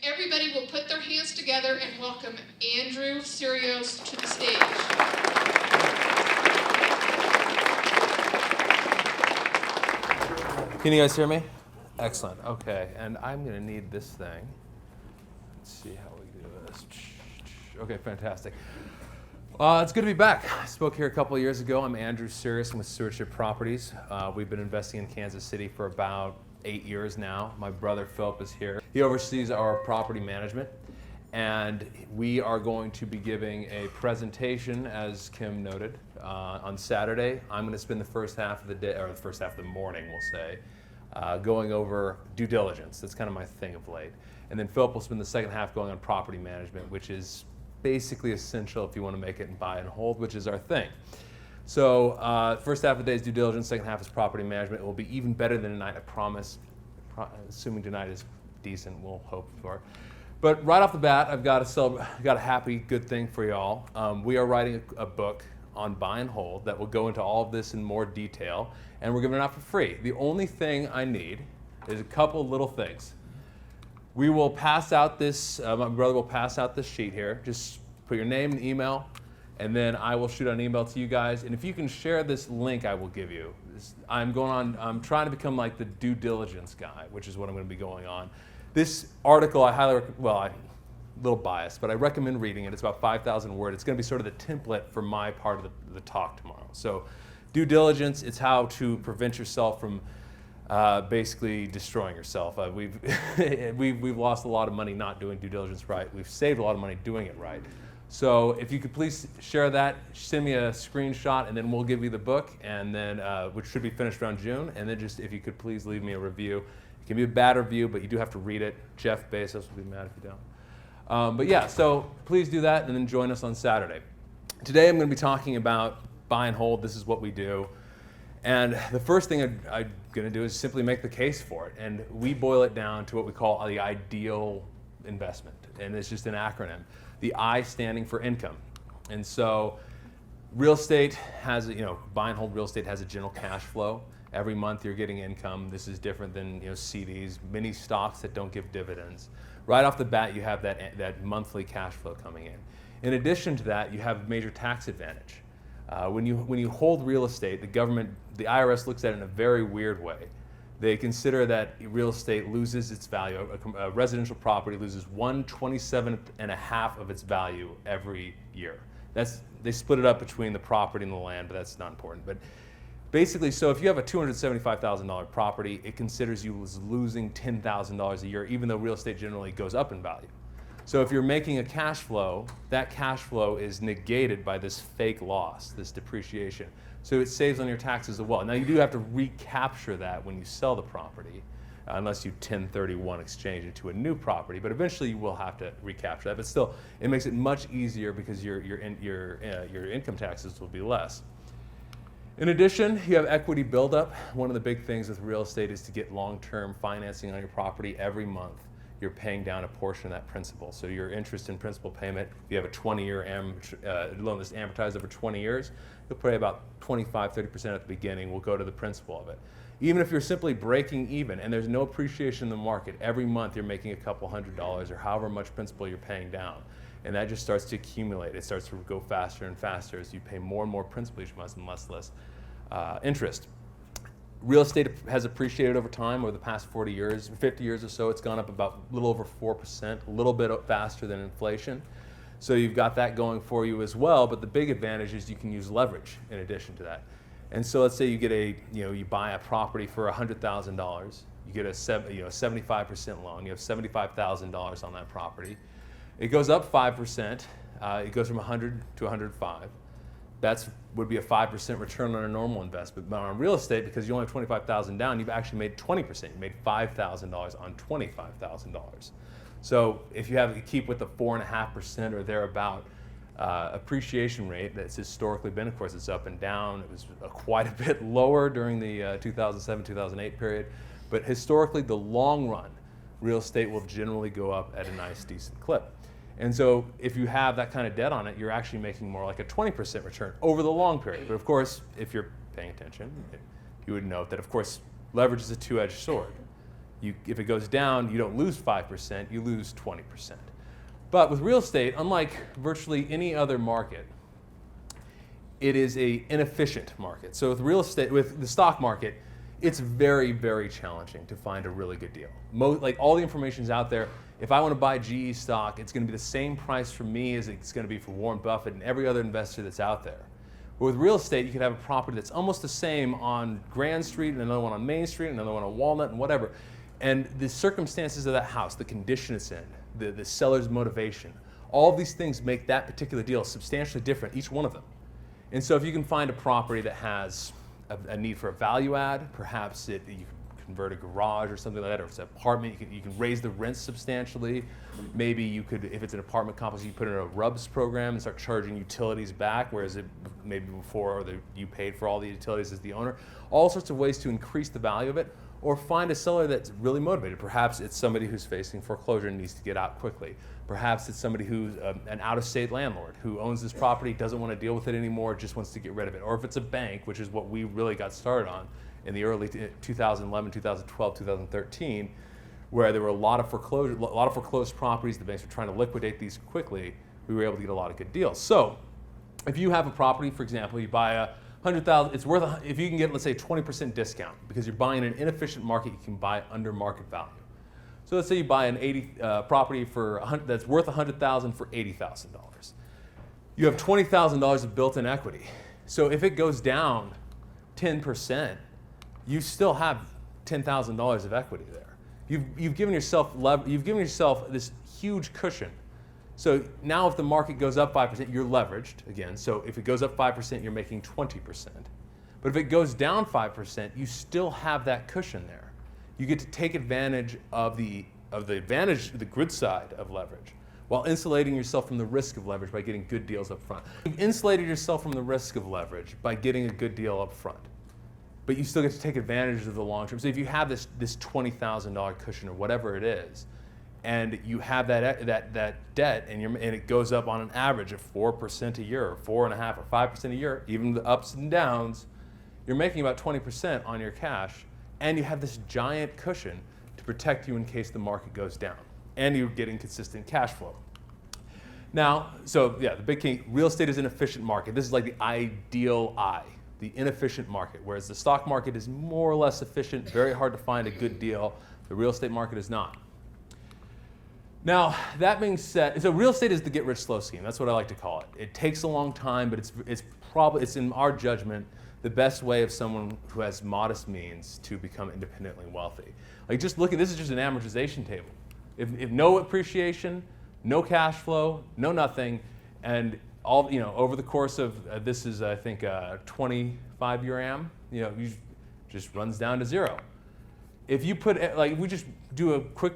Everybody will put their hands together and welcome Andrew Sirios to the stage. Can you guys hear me? Excellent. Okay, and I'm going to need this thing. Let's see how we do this. Okay, fantastic. It's good to be back. I spoke here a couple of years ago. I'm Andrew Sirios. I'm with Stewardship Properties. We've been investing in Kansas City for about 8 years now. My brother Philip is here. He oversees our property management, and we are going to be giving a presentation, as Kim noted, on Saturday. I'm going to spend the first half of the day, or the first half of the morning, we'll say, going over due diligence. That's kind of my thing of late. And then Philip will spend the second half going on property management, which is basically essential if you want to make it and buy and hold, which is our thing. So first half of the day is due diligence, second half is property management. It will be even better than tonight, I promise. Assuming tonight is decent, we'll hope for. But right off the bat, I've got a happy, good thing for y'all. We are writing a book on buy and hold that will go into all of this in more detail, and we're giving it out for free. The only thing I need is a couple little things. We will pass out this, my brother will pass out this sheet here. Just put your name and email, and then I will shoot an email to you guys. And if you can share this link I will give you. I'm trying to become like the due diligence guy, which is what I'm going to be going on. This article, I'm a little biased, but I recommend reading it. It's about 5,000 words. It's going to be sort of the template for my part of the talk tomorrow. So due diligence, it's how to prevent yourself from basically destroying yourself. We've lost a lot of money not doing due diligence right. We've saved a lot of money doing it right. So if you could please share that, send me a screenshot, and then we'll give you the book, and then which should be finished around June. And then just if you could please leave me a review. It can be a bad review, but you do have to read it. Jeff Bezos will be mad if you don't. But yeah, so please do that, and then join us on Saturday. Today I'm going to be talking about buy and hold. This is what we do. And the first thing I'm going to do is simply make the case for it. And we boil it down to what we call the ideal investment. And it's just an acronym. The I standing for income. And so real estate has, buy and hold real estate has a general cash flow. Every month you're getting income. This is different than CDs, many stocks that don't give dividends. Right off the bat, you have that monthly cash flow coming in. In addition to that, you have a major tax advantage. When you hold real estate, the government, the IRS looks at it in a very weird way. They consider that real estate loses its value. A residential property loses 1/27.5 of its value every year. They split it up between the property and the land, but that's not important. But basically, so if you have a $275,000 property, it considers you as losing $10,000 a year, even though real estate generally goes up in value. So if you're making a cash flow, that cash flow is negated by this fake loss, this depreciation. So it saves on your taxes as well. Now you do have to recapture that when you sell the property, unless you 1031 exchange it to a new property. But eventually you will have to recapture that. But still, it makes it much easier because your income taxes will be less. In addition, you have equity buildup. One of the big things with real estate is to get long-term financing on your property. Every month you're paying down a portion of that principal. So your interest and principal payment, if you have a 20-year loan that's amortized over 20 years, you'll pay about 25-30% at the beginning will go to the principal of it. Even if you're simply breaking even and there's no appreciation in the market, every month you're making a couple $100 or however much principal you're paying down. And that just starts to accumulate. It starts to go faster and faster as you pay more and more principal each month and less interest. Real estate has appreciated over time over the past 40 years, 50 years or so. It's gone up about a little over 4%, a little bit faster than inflation. So you've got that going for you as well. But the big advantage is you can use leverage in addition to that. And so let's say you get you buy a property for $100,000. You get a 75% loan. You have $75,000 on that property. It goes up 5%. It goes from 100 to 105. That would be a 5% return on a normal investment. But on real estate, because you only have $25,000 down, you've actually made 20%. You made $5,000 on $25,000. So if you keep with the 4.5% or thereabout appreciation rate that's historically been, of course, it's up and down. It was quite a bit lower during the 2007-2008 period. But historically, the long run, real estate will generally go up at a nice, decent clip. And so if you have that kind of debt on it, you're actually making more like a 20% return over the long period. But of course, if you're paying attention, you would note that, of course, leverage is a two-edged sword. If it goes down, you don't lose 5%, you lose 20%. But with real estate, unlike virtually any other market, it is an inefficient market. So with real estate, with the stock market, it's very, very challenging to find a really good deal. Like all the information's out there. If I want to buy GE stock, it's going to be the same price for me as it's going to be for Warren Buffett and every other investor that's out there. But with real estate, you could have a property that's almost the same on Grand Street, and another one on Main Street, another one on Walnut, and whatever. And the circumstances of that house, the condition it's in, the seller's motivation, all of these things make that particular deal substantially different, each one of them. And so if you can find a property that has a need for a value add, perhaps you can convert a garage or something like that, or if it's an apartment, you can raise the rents substantially. Maybe you could, if it's an apartment complex, you put in a RUBS program and start charging utilities back, whereas maybe before you paid for all the utilities as the owner. All sorts of ways to increase the value of it, or find a seller that's really motivated. Perhaps it's somebody who's facing foreclosure and needs to get out quickly. Perhaps it's somebody who's an out-of-state landlord who owns this property, doesn't want to deal with it anymore, just wants to get rid of it. Or if it's a bank, which is what we really got started on in the early 2011, 2012, 2013, where there were a lot of foreclosed properties. The banks were trying to liquidate these quickly. We were able to get a lot of good deals. So if you have a property, for example, you buy a $100,000, it's worth, if you can get, let's say, 20% discount, because you're buying an inefficient market, you can buy under market value. So let's say you buy an property that's worth $100,000 for $80,000. You have $20,000 of built-in equity. So if it goes down 10%, you still have $10,000 of equity there. You've given yourself this huge cushion. So now if the market goes up 5%, you're leveraged again. So if it goes up 5%, you're making 20%. But if it goes down 5%, you still have that cushion there. You get to take advantage of the good side of leverage, while insulating yourself from the risk of leverage by getting good deals up front. You've insulated yourself from the risk of leverage by getting a good deal up front, but you still get to take advantage of the long term. So if you have this $20,000 cushion or whatever it is, and you have that debt, and it goes up on an average of 4% a year, or 4.5% or 5% a year, even the ups and downs, you're making about 20% on your cash, and you have this giant cushion to protect you in case the market goes down, and you're getting consistent cash flow. Now, so yeah, the big key, real estate is an efficient market. This is like the ideal the inefficient market, whereas the stock market is more or less efficient, very hard to find a good deal. The real estate market is not. Now, that being said, so real estate is the get rich slow scheme. That's what I like to call it. It takes a long time, but it's in our judgment the best way of someone who has modest means to become independently wealthy. Like, just look at this, is just an amortization table. If no appreciation, no cash flow, no nothing, and all, over the course of this is, I think, a 25-year am, you just runs down to zero. If you put, like, we just do a quick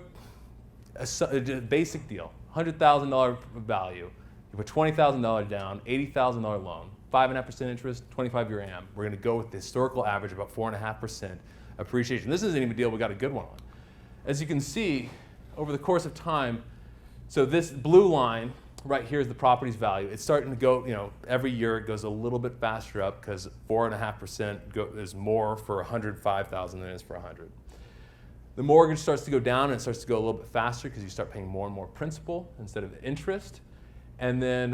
a basic deal, $100,000 value, you put $20,000 down, $80,000 loan, 5.5% interest, 25-year am. We're going to go with the historical average, about 4.5% appreciation. This isn't even a deal we got a good one on. As you can see, over the course of time, so this blue line right here is the property's value. It's starting to go, every year it goes a little bit faster up because 4.5% is more for $105,000 than it is for $100,000. The mortgage starts to go down, and it starts to go a little bit faster because you start paying more and more principal instead of interest. And then,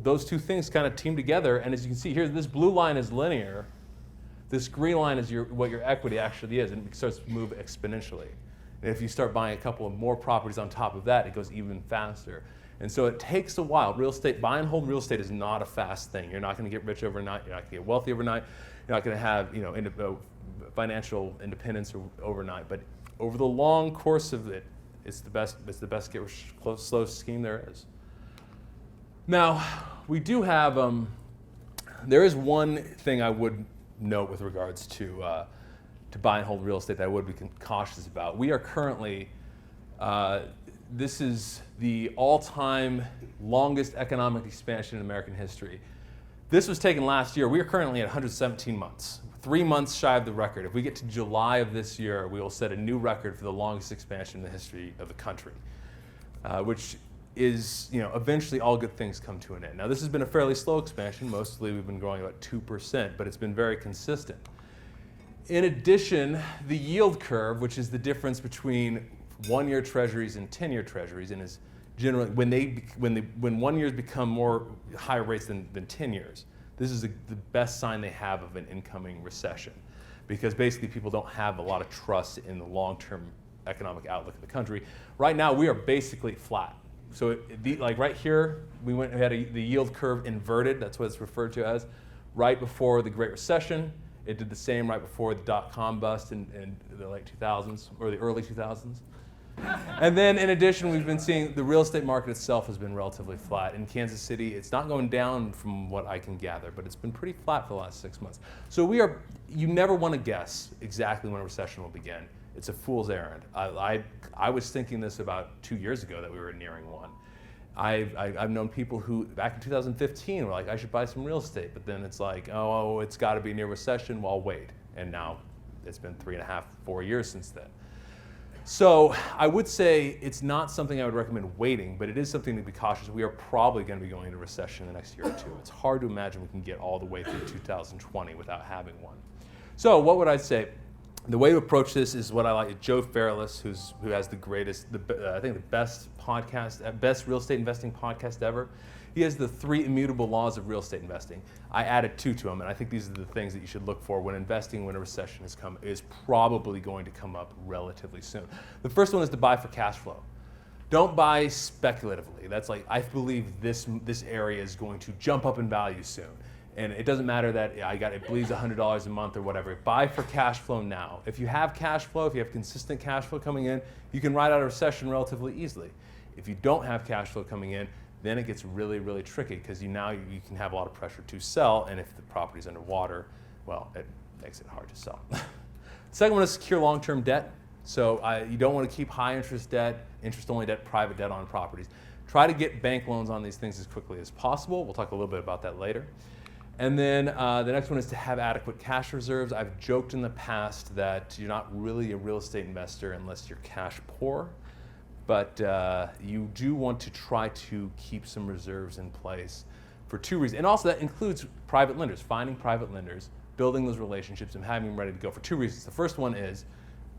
those two things kind of team together. And as you can see here, this blue line is linear. This green line is what your equity actually is, and it starts to move exponentially. And if you start buying a couple of more properties on top of that, it goes even faster. And so it takes a while. Buy and hold real estate is not a fast thing. You're not going to get rich overnight. You're not going to get wealthy overnight. You're not going to have, financial independence overnight. But over the long course of it, it's the best get rich slow scheme there is. Now, we do have, there is one thing I would note with regards to buy and hold real estate that I would be cautious about. We are currently, this is the all-time longest economic expansion in American history. This was taken last year. We are currently at 117 months. 3 months shy of the record. If we get to July of this year, we will set a new record for the longest expansion in the history of the country, which is, eventually all good things come to an end. Now, this has been a fairly slow expansion. Mostly we've been growing about 2%, but it's been very consistent. In addition, the yield curve, which is the difference between 1-year treasuries and 10-year treasuries, and is generally when 1 years become more higher rates than 10 years, this is the best sign they have of an incoming recession, because basically people don't have a lot of trust in the long-term economic outlook of the country. Right now, we are basically flat. So like right here, we had the yield curve inverted. That's what it's referred to as. Right before the Great Recession, it did the same right before the dot-com bust in the late 2000s or the early 2000s. And then in addition, we've been seeing the real estate market itself has been relatively flat. In Kansas City, it's not going down from what I can gather, but it's been pretty flat for the last 6 months. So you never want to guess exactly when a recession will begin. It's a fool's errand. I was thinking this about 2 years ago that we were nearing one. I've known people who back in 2015 were like, I should buy some real estate, but then it's like, oh, it's got to be near recession, well, wait. And now it's been 3.5, 4 years since then. So I would say it's not something I would recommend waiting, but it is something to be cautious. We are probably going to be going into recession in the next year or two. It's hard to imagine we can get all the way through 2020 without having one. So what would I say? The way to approach this is what I like. Joe Fairless, who has the greatest, I think the best podcast, best real estate investing podcast ever. He has the 3 immutable laws of real estate investing. I added 2 to them, and I think these are the things that you should look for when investing when a recession is probably going to come up relatively soon. The first one is to buy for cash flow. Don't buy speculatively. That's like, I believe this area is going to jump up in value soon. And it doesn't matter that it bleeds $100 a month or whatever. Buy for cash flow now. If you have cash flow, if you have consistent cash flow coming in, you can ride out a recession relatively easily. If you don't have cash flow coming in, then it gets really, really tricky, because you can have a lot of pressure to sell, and if the property's underwater, well, it makes it hard to sell. Second one is secure long-term debt. So you don't want to keep high interest debt, interest-only debt, private debt on properties. Try to get bank loans on these things as quickly as possible. We'll talk a little bit about that later. And then the next one is to have adequate cash reserves. I've joked in the past that you're not really a real estate investor unless you're cash poor. But you do want to try to keep some reserves in place for 2 reasons. And also that includes private lenders, finding private lenders, building those relationships, and having them ready to go for 2 reasons. The first one is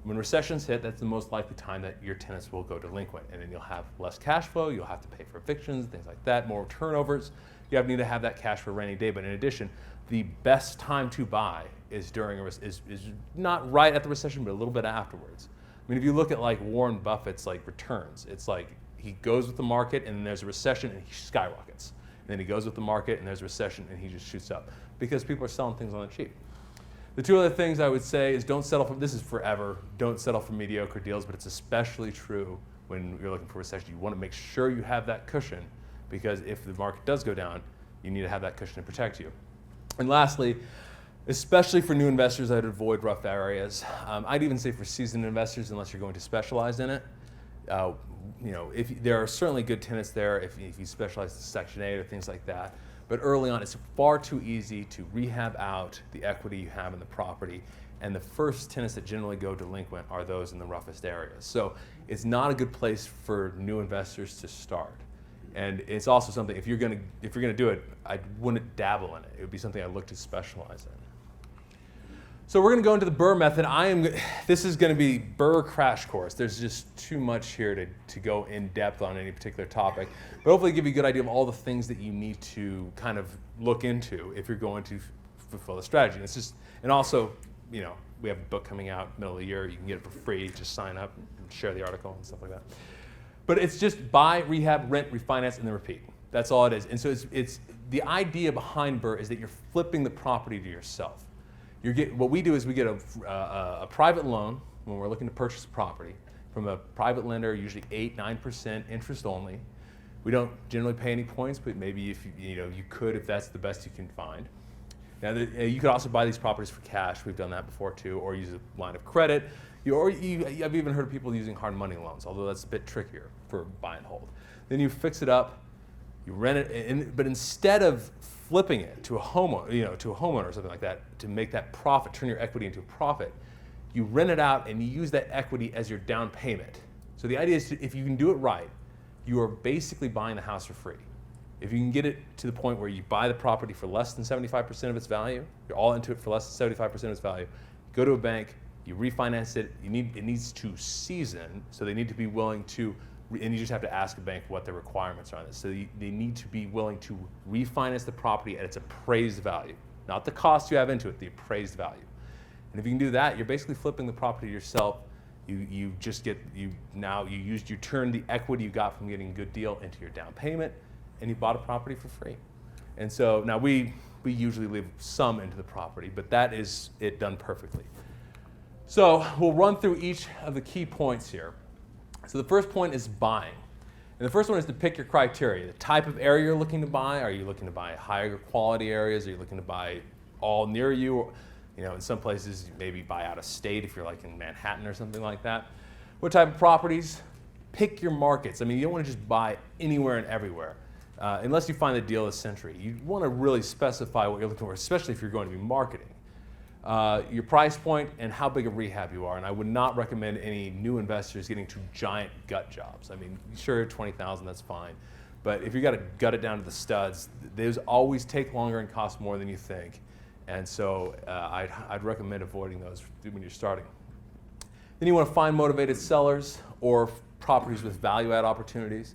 when recessions hit, that's the most likely time that your tenants will go delinquent. And then you'll have less cash flow, you'll have to pay for evictions, things like that, more turnovers. You need to have that cash for a rainy day. But in addition, the best time to buy is is not right at the recession, but a little bit afterwards. I mean, if you look at like Warren Buffett's like returns, it's like he goes with the market and then there's a recession and he skyrockets. And then he goes with the market and there's a recession and he just shoots up because people are selling things on the cheap. The 2 other things I would say is don't settle for, this is forever, don't settle for mediocre deals, but it's especially true when you're looking for a recession. You want to make sure you have that cushion, because if the market does go down, you need to have that cushion to protect you. And lastly, especially for new investors, I'd avoid rough areas. I'd even say for seasoned investors, unless you're going to specialize in it. If there are certainly good tenants there if you specialize in Section 8 or things like that. But early on, it's far too easy to rehab out the equity you have in the property. And the first tenants that generally go delinquent are those in the roughest areas. So it's not a good place for new investors to start. And it's also something, if you're gonna do it, I wouldn't dabble in it. It would be something I look to specialize in. So we're gonna go into the BRRRR method. This is gonna be BRRRR crash course. There's just too much here to go in depth on any particular topic, but hopefully give you a good idea of all the things that you need to kind of look into if you're going to fulfill the strategy. And also, we have a book coming out middle of the year. You can get it for free. Just sign up and share the article and stuff like that. But it's just buy, rehab, rent, refinance, and then repeat. That's all it is. And so it's the idea behind BRRRR is that you're flipping the property to yourself. What we do is we get a private loan when we're looking to purchase a property from a private lender, usually 8-9% interest only. We don't generally pay any points, but maybe if you could, if that's the best you can find. Now, you could also buy these properties for cash. We've done that before too, or use a line of credit. I've even heard of people using hard money loans, although that's a bit trickier for buy and hold. Then you fix it up, you rent it, but instead of flipping it to a homeowner or something like that to make that profit, turn your equity into a profit, you rent it out and you use that equity as your down payment. So the idea is if you can do it right, you are basically buying the house for free. If you can get it to the point where you buy the property for less than 75% of its value, you're all into it for less than 75% of its value, go to a bank, you refinance it, it needs to season, so they need to be willing to, and you just have to ask a bank what the requirements are on this. So they need to be willing to refinance the property at its appraised value, not the cost you have into it, the appraised value. And if you can do that, you're basically flipping the property yourself. You turn the equity you got from getting a good deal into your down payment, and you bought a property for free. And so now we usually leave some into the property, but that is it done perfectly. So we'll run through each of the key points here. So the first point is buying. And the first one is to pick your criteria. The type of area you're looking to buy. Are you looking to buy higher quality areas? Are you looking to buy all near you? You know, in some places, maybe buy out of state if you're like in Manhattan or something like that. What type of properties? Pick your markets. I mean, you don't want to just buy anywhere and everywhere. Unless you find the deal of the century. You want to really specify what you're looking for, especially if you're going to be marketing. Your price point and how big a rehab you are. And I would not recommend any new investors getting to giant gut jobs. I mean, sure, 20,000, that's fine. But if you got to gut it down to the studs, those always take longer and cost more than you think. And so I'd recommend avoiding those when you're starting. Then you want to find motivated sellers or properties with value-add opportunities.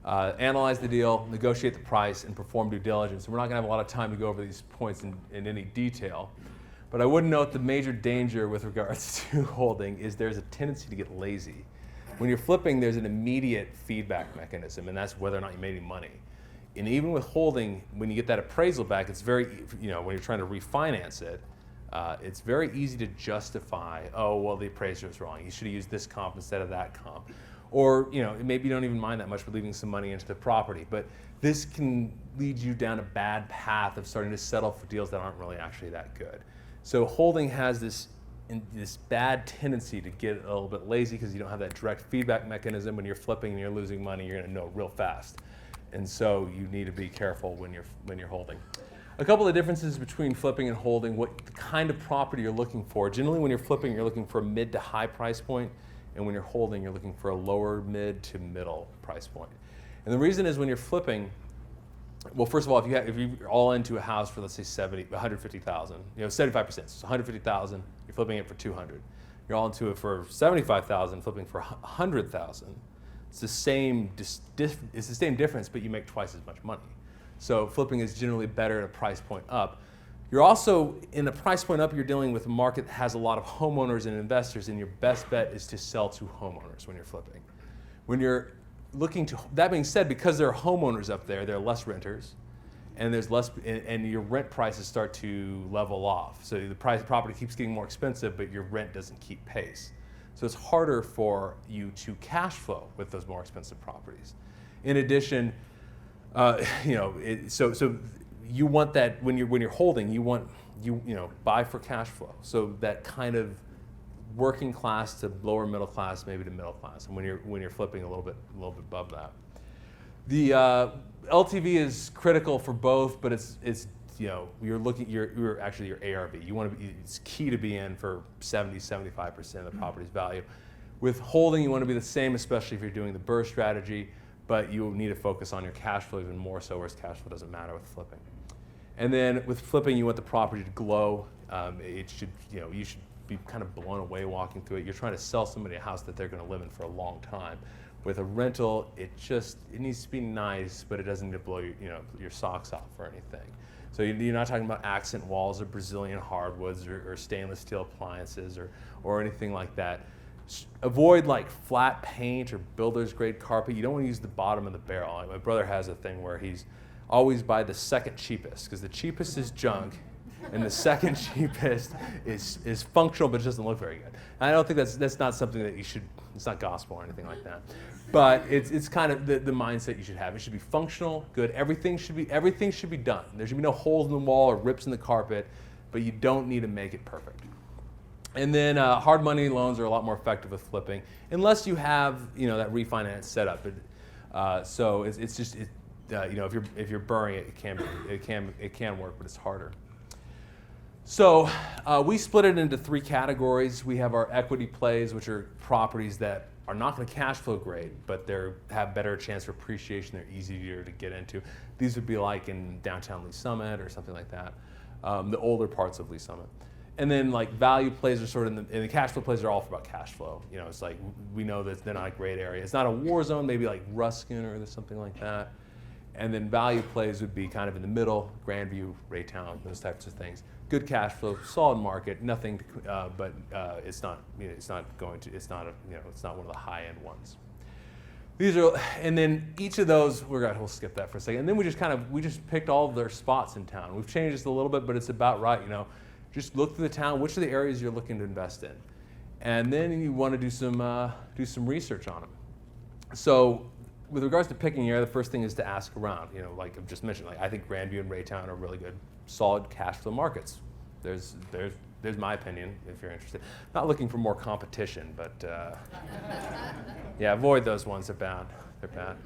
Analyze the deal, negotiate the price, and perform due diligence. And we're not going to have a lot of time to go over these points in any detail. But I would note the major danger with regards to holding is there's a tendency to get lazy. When you're flipping, there's an immediate feedback mechanism, and that's whether or not you made any money. And even with holding, when you get that appraisal back, it's very, when you're trying to refinance it, it's very easy to justify, oh, well, the appraiser was wrong. You should have used this comp instead of that comp. Or, maybe you don't even mind that much for leaving some money into the property. But this can lead you down a bad path of starting to settle for deals that aren't really actually that good. So holding has this bad tendency to get a little bit lazy because you don't have that direct feedback mechanism. When you're flipping and you're losing money, you're going to know real fast. And so you need to be careful when you're holding. A couple of differences between flipping and holding, what the kind of property you're looking for. Generally, when you're flipping, you're looking for a mid to high price point, and when you're holding, you're looking for a lower mid to middle price point. And the reason is when you're flipping, well, first of all, if you're all into a house for, let's say, 150,000, 75%, so 150,000, you're flipping it for 200. You're all into it for 75,000, flipping for 100,000. It's the same difference, but you make twice as much money. So flipping is generally better at a price point up. You're also, in a price point up, you're dealing with a market that has a lot of homeowners and investors, and your best bet is to sell to homeowners when you're flipping. When you're looking to, that being said, because there are homeowners up there, there are less renters, and there's less, and your rent prices start to level off. So the price of property keeps getting more expensive, but your rent doesn't keep pace. So it's harder for you to cash flow with those more expensive properties. In addition, so you want that when you're holding, you buy for cash flow. So that kind of working class to lower middle class, maybe to middle class, and when you're flipping a little bit above that. The LTV is critical for both, but it's you're actually your ARV. It's key to be in for 70-75% of the property's value. With holding, you want to be the same, especially if you're doing the BRRRR strategy, but you need to focus on your cash flow even more so, whereas cash flow doesn't matter with flipping. And then with flipping, you want the property to glow. You should be kind of blown away walking through it. You're trying to sell somebody a house that they're going to live in for a long time. With a rental, it needs to be nice, but it doesn't need to blow your socks off or anything. So you're not talking about accent walls or Brazilian hardwoods or stainless steel appliances or anything like that. Avoid like flat paint or builder's grade carpet. You don't want to use the bottom of the barrel. My brother has a thing where he's always buy the second cheapest, because the cheapest is junk and the second cheapest is functional but it doesn't look very good. And I don't think that's not something that you should, it's not gospel or anything like that. But it's kind of the mindset you should have. It should be functional, good. Everything should be done. There should be no holes in the wall or rips in the carpet, but you don't need to make it perfect. And then hard money loans are a lot more effective with flipping, unless you have that refinance set up. So it's just if you're BRRRRing it, it can work, but it's harder. So we split it into three categories. We have our equity plays, which are properties that are not going to cash flow great, but they have better chance for appreciation. They're easier to get into. These would be like in downtown Lee Summit or something like that, the older parts of Lee Summit. And then like value plays are sort of and the cash flow plays are all about cash flow. You know, it's like we know that they're not a great area. It's not a war zone, maybe like Ruskin or something like that. And then value plays would be kind of in the middle, Grandview, Raytown, those types of things. Good cash flow, solid market, nothing, but it's not, you know, it's not one of the high end ones. These are, and then each of those, we'll skip that for a second. And then we just picked all of their spots in town. We've changed this a little bit, but it's about right, you know. Just look through the town, which are the areas you're looking to invest in. And then you want to do some research on them. So with regards to picking your area, the first thing is to ask around. You know, like I've just mentioned, like I think Grandview and Raytown are really good, solid cash flow markets. There's my opinion, if you're interested. Not looking for more competition, but yeah, avoid those ones, they're bad. They're bad.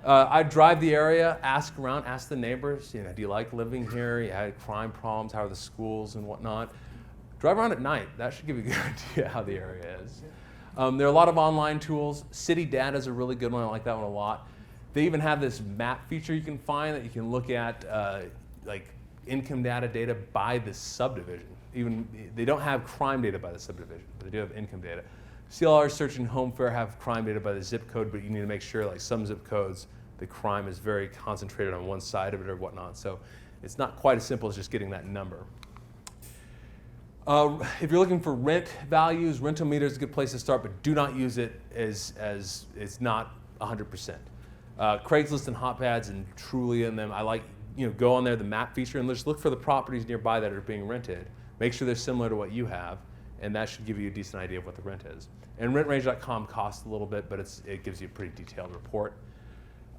I drive the area, ask around, ask the neighbors, you know, do you like living here? You had crime problems, how are the schools and whatnot? Drive around at night, that should give you a good idea how the area is. There are a lot of online tools. City Data is a really good one, I like that one a lot. They even have this map feature you can find that you can look at like income data by the subdivision. Even, they don't have crime data by the subdivision, but they do have income data. CLR Search and Home Fair have crime data by the zip code, but you need to make sure, like some zip codes, the crime is very concentrated on one side of it or whatnot. So it's not quite as simple as just getting that number. If you're looking for rent values, rental meter is a good place to start, but do not use it as it's not 100%. Craigslist and Hotpads and Trulia and them, I like, you know, go on there, the map feature, and just look for the properties nearby that are being rented. Make sure they're similar to what you have, and that should give you a decent idea of what the rent is. And rentrange.com costs a little bit, but it gives you a pretty detailed report.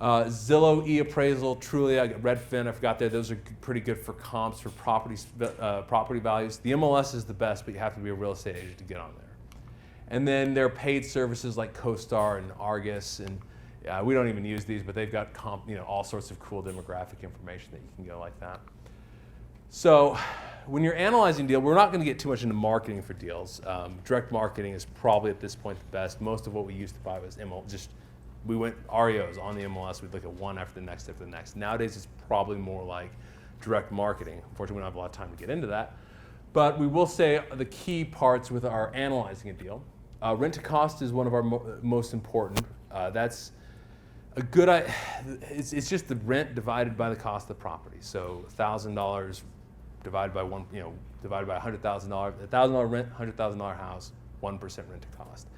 Zillow, eAppraisal, Trulia, Redfin, I forgot there. Those are pretty good for comps for property values. The MLS is the best, but you have to be a real estate agent to get on there. And then there are paid services like CoStar and Argus, and we don't even use these, but they've got all sorts of cool demographic information that you can go like that. So when you're analyzing deal, we're not going to get too much into marketing for deals. Direct marketing is probably at this point the best. Most of what we used to buy was we went REOs on the MLS. We'd look at one after the next after the next. Nowadays it's probably more like direct marketing. Unfortunately, we don't have a lot of time to get into that. But we will say the key parts with our analyzing a deal. Rent to cost is one of our most important. That's a good. It's just the rent divided by the cost of the property. So $1,000 divided by divided by $100,000. $1,000 rent, $100,000 house, 1% rent to cost.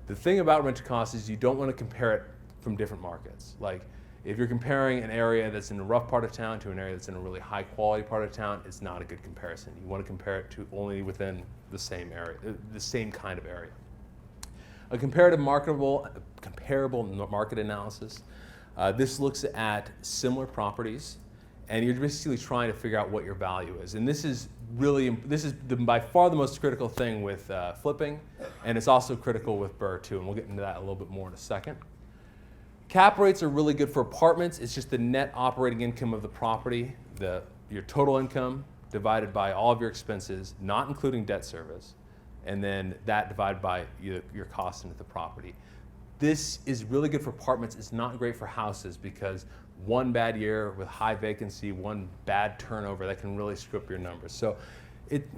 The thing about rent to cost is you don't want to compare it from different markets. Like if you're comparing an area that's in a rough part of town to an area that's in a really high quality part of town, it's not a good comparison. You want to compare it to only within the same area, the same kind of area. A comparable market analysis. This looks at similar properties, and you're basically trying to figure out what your value is. And this is by far the most critical thing with flipping, and it's also critical with BRRRR too, and we'll get into that a little bit more in a second. Cap rates are really good for apartments. It's just the net operating income of the property, your total income divided by all of your expenses, not including debt service, and then that divided by your cost into the property. This is really good for apartments. It's not great for houses because one bad year with high vacancy, one bad turnover, that can really screw up your numbers. So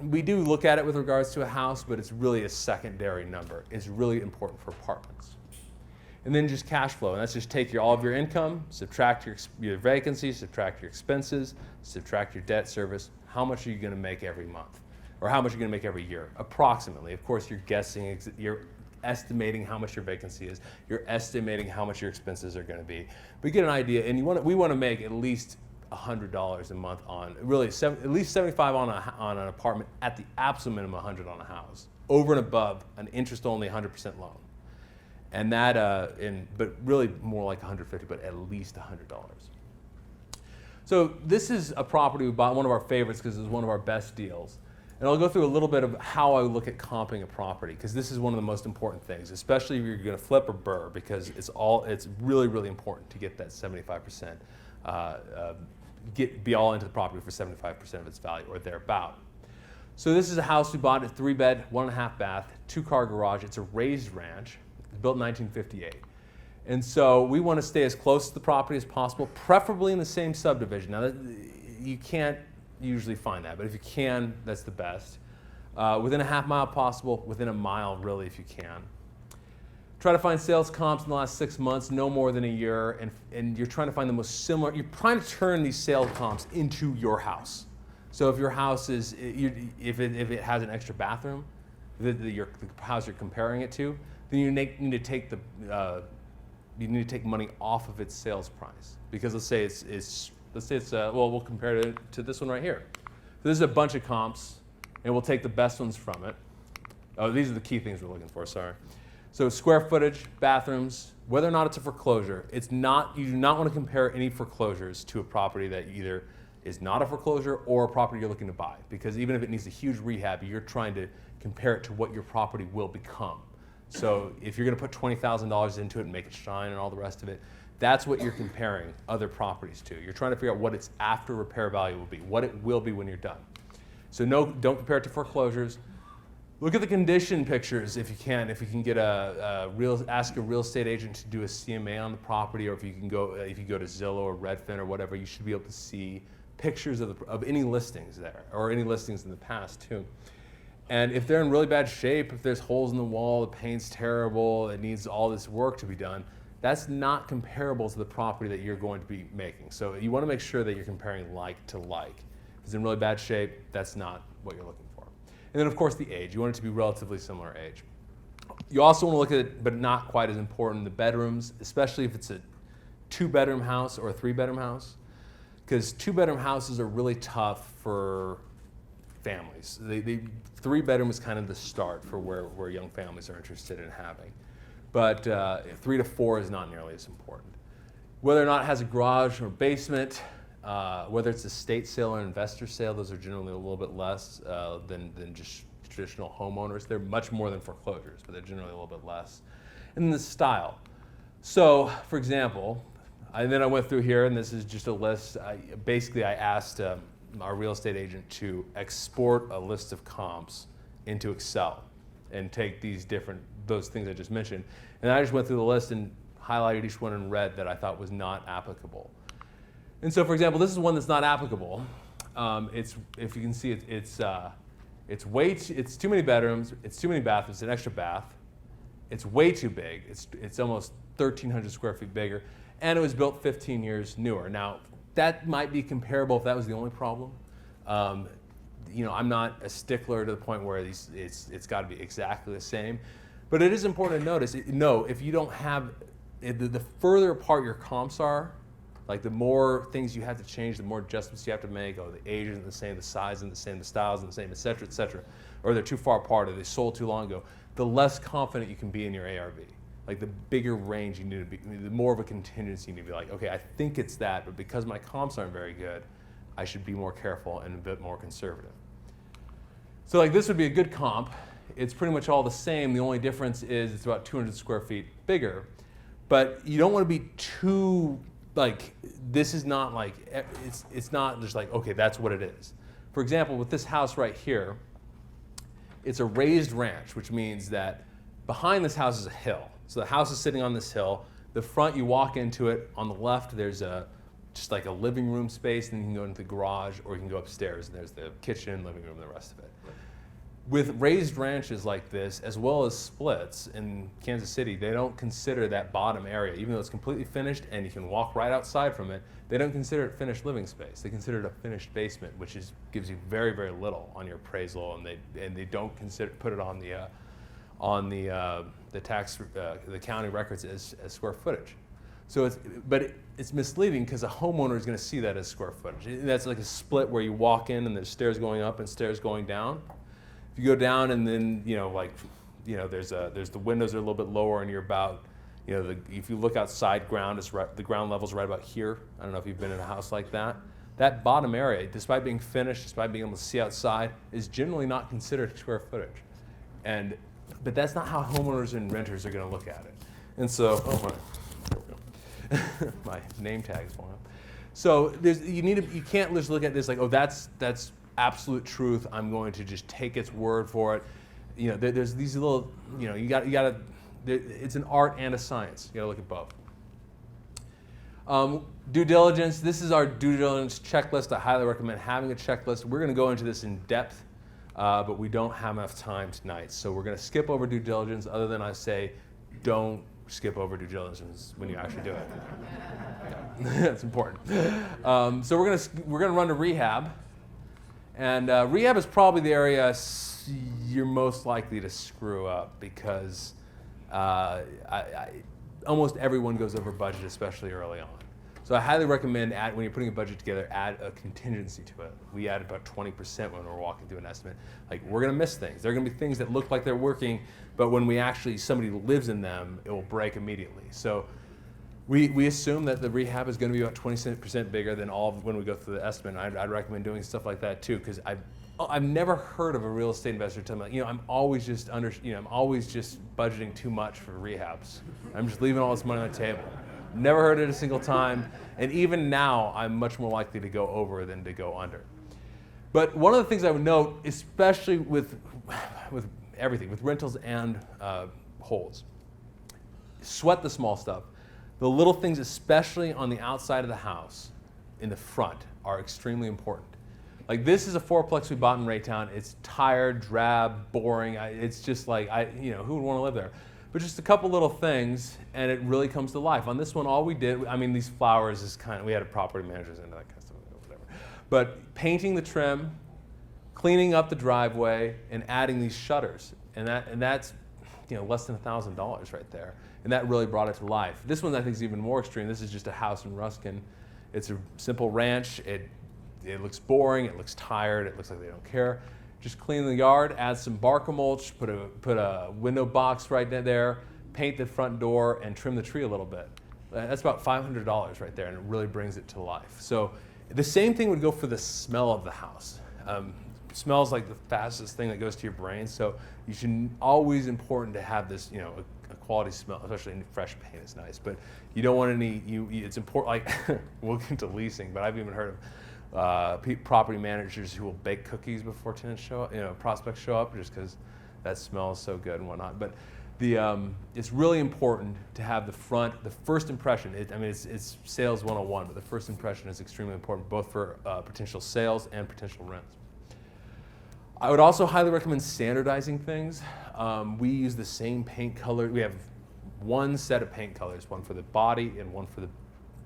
we do look at it with regards to a house, but it's really a secondary number. It's really important for apartments. And then just cash flow, and that's just take all of your income, subtract your vacancy, subtract your expenses, subtract your debt service. How much are you going to make every month? Or how much are you going to make every year? Approximately. Of course, you're guessing, you're estimating how much your vacancy is. You're estimating how much your expenses are going to be. But you get an idea, and we want to make at least $100 a month on, really at least $75 on an apartment, at the absolute minimum $100 on a house. Over and above an interest-only 100% loan. And that, but really more like $150, but at least $100. So this is a property we bought, one of our favorites because it was one of our best deals. And I'll go through a little bit of how I look at comping a property, because this is one of the most important things, especially if you're going to flip or BRRRR, because it's really, really important to get that 75%, be all into the property for 75% of its value or thereabout. So this is a house we bought, a 3-bed, 1.5 bath, 2-car garage. It's a raised ranch. It's built in 1958. And so we want to stay as close to the property as possible, preferably in the same subdivision. Now, you can't usually find that, but if you can, that's the best. Within a half mile possible, within a mile really if you can. Try to find sales comps in the last 6 months, no more than a year, and you're trying to find the most similar, you're trying to turn these sales comps into your house. So if your house is, if it has an extra bathroom, the house you're comparing it to, then you need to take money off of its sales price. Because let's say well, we'll compare it to this one right here. So this is a bunch of comps, and we'll take the best ones from it. Oh, these are the key things we're looking for, sorry. So square footage, bathrooms, whether or not it's a foreclosure, you do not want to compare any foreclosures to a property that either is not a foreclosure or a property you're looking to buy. Because even if it needs a huge rehab, you're trying to compare it to what your property will become. So if you're going to put $20,000 into it and make it shine and all the rest of it, that's what you're comparing other properties to. You're trying to figure out what its after repair value will be, what it will be when you're done. So no, don't compare it to foreclosures. Look at the condition pictures if you can. If you can get ask a real estate agent to do a CMA on the property, or if you go to Zillow or Redfin or whatever, you should be able to see pictures of any listings there, or any listings in the past too. And if they're in really bad shape, if there's holes in the wall, the paint's terrible, it needs all this work to be done, that's not comparable to the property that you're going to be making. So you want to make sure that you're comparing like to like. If it's in really bad shape, that's not what you're looking for. And then of course the age. You want it to be relatively similar age. You also want to look at it, but not quite as important, the bedrooms, especially if it's a 2-bedroom house or a 3-bedroom house. Because 2-bedroom houses are really tough for families. 3-bedroom is kind of the start for where young families are interested in having. But 3 to 4 is not nearly as important. Whether or not it has a garage or basement, whether it's a estate sale or an investor sale, those are generally a little bit less than just traditional homeowners. They're much more than foreclosures, but they're generally a little bit less. And then the style. So, for example, then I went through here, and this is just a list. Basically, I asked our real estate agent to export a list of comps into Excel and take those things I just mentioned. And I just went through the list and highlighted each one in red that I thought was not applicable. And so, for example, this is one that's not applicable. If you can see, it's too many bedrooms, it's too many bathrooms, an extra bath. It's way too big. It's almost 1,300 square feet bigger, and it was built 15 years newer. Now, that might be comparable if that was the only problem. I'm not a stickler to the point where it's got to be exactly the same. But it is important to notice, if you don't have, the further apart your comps are, like the more things you have to change, the more adjustments you have to make, the age isn't the same, the size isn't the same, the style isn't the same, et cetera, or they're too far apart, or they sold too long ago, the less confident you can be in your ARV. Like the bigger range you need to be, the more of a contingency you need to be like, okay, I think it's that, but because my comps aren't very good, I should be more careful and a bit more conservative. So like this would be a good comp. It's pretty much all the same. The only difference is it's about 200 square feet bigger, but you don't want to be too, this is not like, it's not just like, okay, that's what it is. For example, with this house right here, it's a raised ranch, which means that behind this house is a hill. So the house is sitting on this hill. The front, you walk into it. On the left, there's just like a living room space, and you can go into the garage, or you can go upstairs, and there's the kitchen, living room, and the rest of it. With raised ranches like this, as well as splits in Kansas City, they don't consider that bottom area, even though it's completely finished and you can walk right outside from it, they don't consider it finished living space. They consider it a finished basement, which gives you very, very little on your appraisal, and they don't put it on the county records as square footage. So it's misleading because a homeowner is going to see that as square footage. That's like a split where you walk in and there's stairs going up and stairs going down. If you go down and then there's the windows are a little bit lower and you're about if you look outside ground, the ground level's right about here. I don't know if you've been in a house like that. That bottom area, despite being finished, despite being able to see outside, is generally not considered square footage. But that's not how homeowners and renters are going to look at it. And so, my name tag is going up. So you can't just look at this like, oh, that's absolute truth. I'm going to just take its word for it. There's these little, it's an art and a science. You got to look at both. Due diligence. This is our due diligence checklist. I highly recommend having a checklist. We're going to go into this in depth but we don't have enough time tonight. So we're going to skip over due diligence, other than I say, don't skip over due diligence when you actually do it. That's important. So we're gonna run to rehab, and rehab is probably the area you're most likely to screw up because almost everyone goes over budget, especially early on. So I highly recommend when you're putting a budget together, add a contingency to it. We add about 20% when we're walking through an estimate. Like, we're gonna miss things. There are gonna be things that look like they're working, but when somebody lives in them, it will break immediately. So we assume that the rehab is gonna be about 20% bigger than all of when we go through the estimate. I'd recommend doing stuff like that too, because I've never heard of a real estate investor telling me, I'm always just budgeting too much for rehabs. I'm just leaving all this money on the table. Never heard it a single time, and even now, I'm much more likely to go over than to go under. But one of the things I would note, especially with everything, with rentals and holds, sweat the small stuff. The little things, especially on the outside of the house, in the front, are extremely important. Like, this is a fourplex we bought in Raytown. It's tired, drab, boring. It's just like, who would want to live there? But just a couple little things, and it really comes to life. On this one, all we did, these flowers is we had a property managers into that kind of stuff, whatever. But painting the trim, cleaning up the driveway, and adding these shutters, and that's less than $1,000 right there. And that really brought it to life. This one I think is even more extreme. This is just a house in Ruskin. It's a simple ranch. It looks boring. It looks tired. It looks like they don't care. Just clean the yard, add some bark mulch, put a window box right there, paint the front door, and trim the tree a little bit. That's about $500 right there, and it really brings it to life. So the same thing would go for the smell of the house. Smells like the fastest thing that goes to your brain, so you should always important to have this, a quality smell, especially in fresh paint is nice. But you don't want it's important, like, we'll get into leasing, but I've even heard of property managers who will bake cookies before tenants show up, prospects show up, just because that smells so good and whatnot. But it's really important to have the first impression. It's sales 101, but the first impression is extremely important, both for potential sales and potential rents. I would also highly recommend standardizing things. We use the same paint color. We have one set of paint colors, one for the body and one for the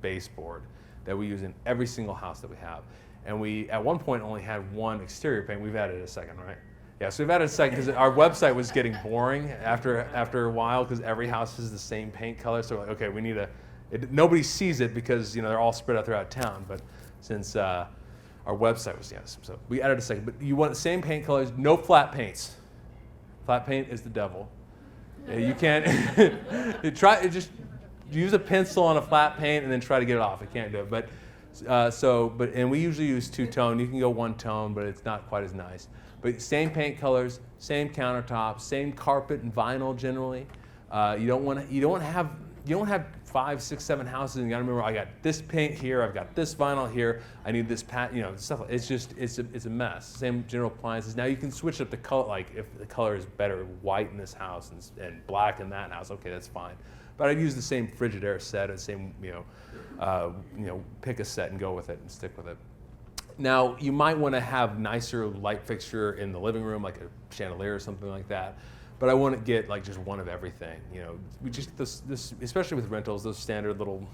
baseboard, that we use in every single house that we have. And we, at one point, only had one exterior paint. We've added a second, right? Yeah, so we've added a second because our website was getting boring after a while because every house is the same paint color. So we're like, okay, we need nobody sees it because they're all spread out throughout town. But since our website was, so we added a second. But you want the same paint colors, no flat paints. Flat paint is the devil. You can't, just use a pencil on a flat paint and then try to get it off. It can't do it. But and we usually use two-tone. You can go one-tone, but it's not quite as nice. But same paint colors, same countertops, same carpet and vinyl generally. You don't have 5, 6, 7 houses, and you got to remember, I got this paint here, I've got this vinyl here, I need this stuff. It's a mess. Same general appliances. Now you can switch up the color, like if the color is better white in this house and black in that house, okay, that's fine. But I'd use the same Frigidaire set, the same pick a set and go with it and stick with it. Now, you might want to have nicer light fixture in the living room, like a chandelier or something like that. But I wouldn't get like just one of everything. We just this especially with rentals, those standard little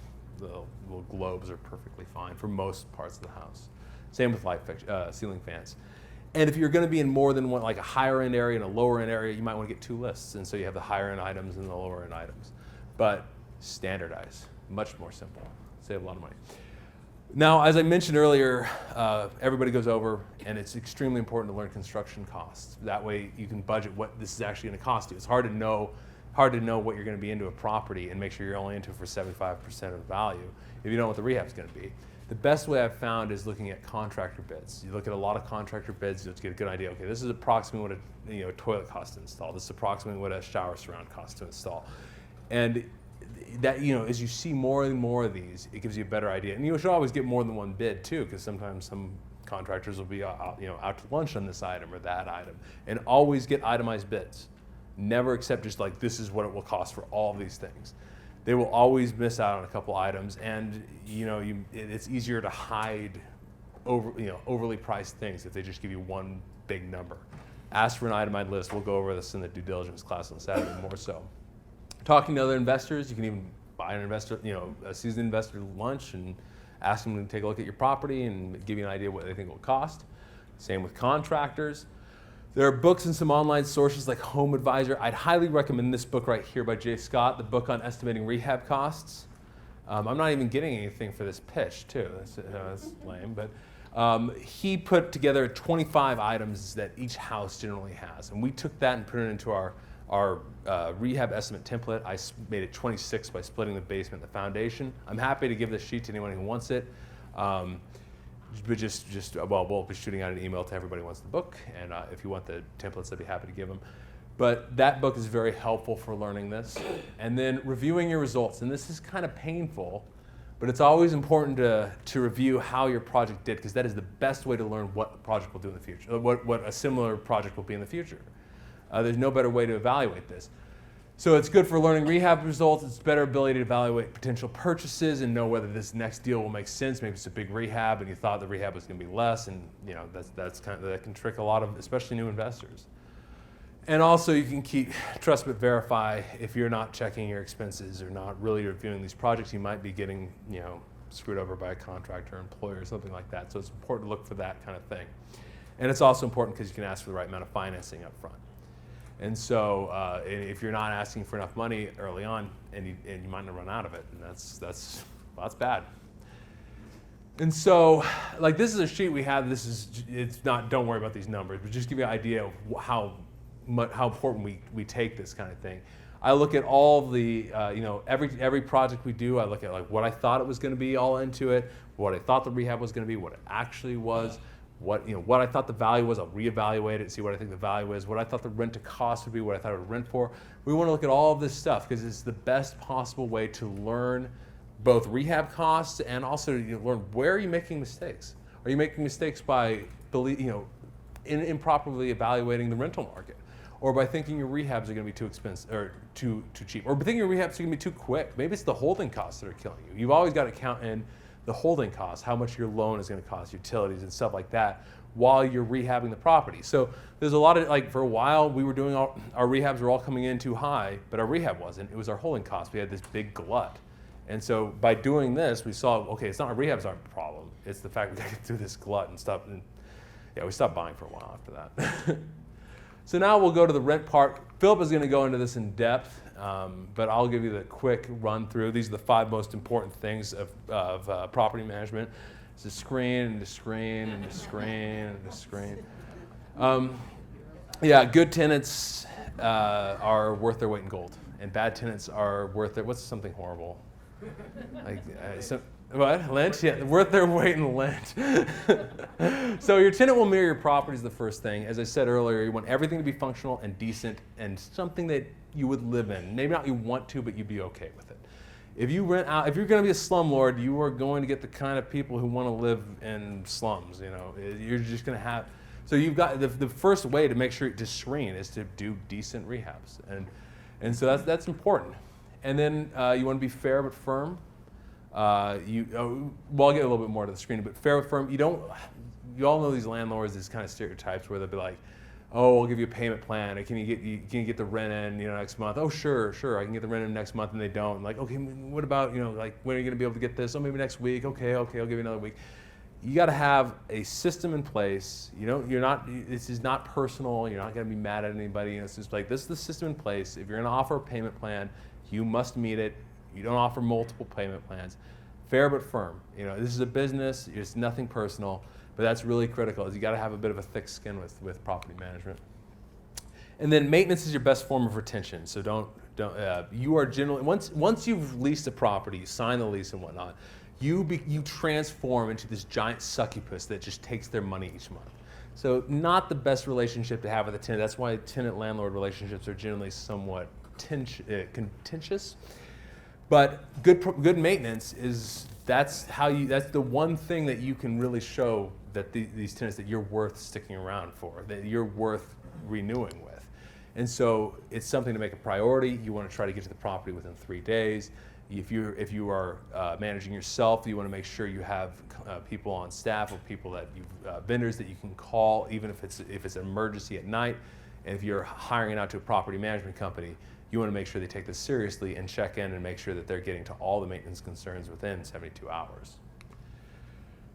globes are perfectly fine for most parts of the house. Same with ceiling fans. And if you're going to be in more than one, like a higher end area and a lower end area, you might want to get 2 lists. And so you have the higher end items and the lower end items. But standardize, much more simple, save a lot of money. Now, as I mentioned earlier, everybody goes over, and it's extremely important to learn construction costs. That way you can budget what this is actually going to cost you. It's hard to know what you're going to be into a property and make sure you're only into it for 75% of the value if you don't know what the rehab's going to be. The best way I've found is looking at contractor bids. You look at a lot of contractor bids, you'll get a good idea. Okay, this is approximately what a toilet costs to install. This is approximately what a shower surround costs to install. And that, as you see more and more of these, it gives you a better idea. And you should always get more than one bid too, because sometimes some contractors will be out to lunch on this item or that item. And always get itemized bids. Never accept just like this is what it will cost for all of these things. They will always miss out on a couple items, and it's easier to hide overly priced things if they just give you one big number. Ask for an itemized list. We'll go over this in the due diligence class on Saturday more so. Talking to other investors, you can even buy an investor, a seasoned investor lunch and ask them to take a look at your property and give you an idea what they think it will cost. Same with contractors. There are books and some online sources like Home Advisor. I'd highly recommend this book right here by Jay Scott, the book on estimating rehab costs. I'm not even getting anything for this pitch, too. That's lame, but he put together 25 items that each house generally has, and we took that and put it into our rehab estimate template. I made it 26 by splitting the basement and the foundation. I'm happy to give this sheet to anyone who wants it. But we'll be shooting out an email to everybody who wants the book, and if you want the templates, I'd be happy to give them. But that book is very helpful for learning this. And then reviewing your results, and this is kind of painful, but it's always important to review how your project did, because that is the best way to learn what the project will do in the future, what a similar project will be in the future. There's no better way to evaluate this. So it's good for learning rehab results. It's better ability to evaluate potential purchases and know whether this next deal will make sense. Maybe it's a big rehab and you thought the rehab was going to be less, and that can trick a lot of, especially new investors. And also you can keep trust but verify. If you're not checking your expenses or not really reviewing these projects, you might be getting screwed over by a contractor or employer or something like that. So it's important to look for that kind of thing. And it's also important because you can ask for the right amount of financing up front. And so if you're not asking for enough money early on, and you might not run out of it, and that's bad. And so, like, this is a sheet we have. It's not. Don't worry about these numbers, but just give you an idea of how important we take this kind of thing. I look at all the every project we do. I look at like what I thought it was going to be all into it, what I thought the rehab was going to be, what it actually was. What I thought the value was, I'll reevaluate it, see what I think the value is, what I thought the rent to cost would be, what I thought it would rent for. We want to look at all of this stuff because it's the best possible way to learn both rehab costs and also learn where are you making mistakes. Are you making mistakes by improperly evaluating the rental market, or by thinking your rehabs are going to be too expensive or too cheap, or by thinking your rehabs are going to be too quick? Maybe it's the holding costs that are killing you. You've always got to count in the holding costs, how much your loan is going to cost, utilities and stuff like that, while you're rehabbing the property. So there's a lot of, for a while we were doing our rehabs were all coming in too high, but our rehab wasn't. It was our holding costs. We had this big glut. And so by doing this, we saw, okay, it's not our rehabs aren't the problem. It's the fact we got to get through this glut and stuff. And we stopped buying for a while after that. So now we'll go to the rent part. Philip is going to go into this in depth. But I'll give you the quick run through. These are the 5 most important things of property management. It's the screen and the screen and the screen and the screen. Good tenants are worth their weight in gold, and bad tenants are worth it. What's something horrible? Lint? Yeah, worth their weight in lint. So your tenant will mirror your property is the first thing. As I said earlier, you want everything to be functional and decent and something that you would live in. Maybe not you want to, but you'd be okay with it. If you rent out, if you're going to be a slumlord, you are going to get the kind of people who want to live in slums. You're just going to have. So you've got the first way to make sure to screen is to do decent rehabs, and so that's important. And then you want to be fair but firm. I'll get a little bit more to the screen, but fair but firm. You all know these landlords, these kind of stereotypes where they'll be like, oh, we'll give you a payment plan. Or can you get the rent in, next month? Oh, sure, I can get the rent in next month, and they don't. I'm like, okay, what about, when are you going to be able to get this? Oh, maybe next week. Okay, I'll give you another week. You got to have a system in place. This is not personal. You're not going to be mad at anybody. It's just like, this is the system in place. If you're going to offer a payment plan, you must meet it. You don't offer multiple payment plans. Fair but firm. This is a business. It's nothing personal. But that's really critical. Is you got to have a bit of a thick skin with property management. And then maintenance is your best form of retention. So don't. You are generally once you've leased a property, you sign the lease and whatnot, you transform into this giant succubus that just takes their money each month. So not the best relationship to have with a tenant. That's why tenant-landlord relationships are generally somewhat contentious. But good maintenance that's the one thing that you can really show that these tenants that you're worth sticking around for, that you're worth renewing with. And so it's something to make a priority. You want to try to get to the property within 3 days. If you are managing yourself, you want to make sure you have people on staff or people that vendors that you can call, even if it's an emergency at night. And if you're hiring it out to a property management company, you want to make sure they take this seriously and check in and make sure that they're getting to all the maintenance concerns within 72 hours.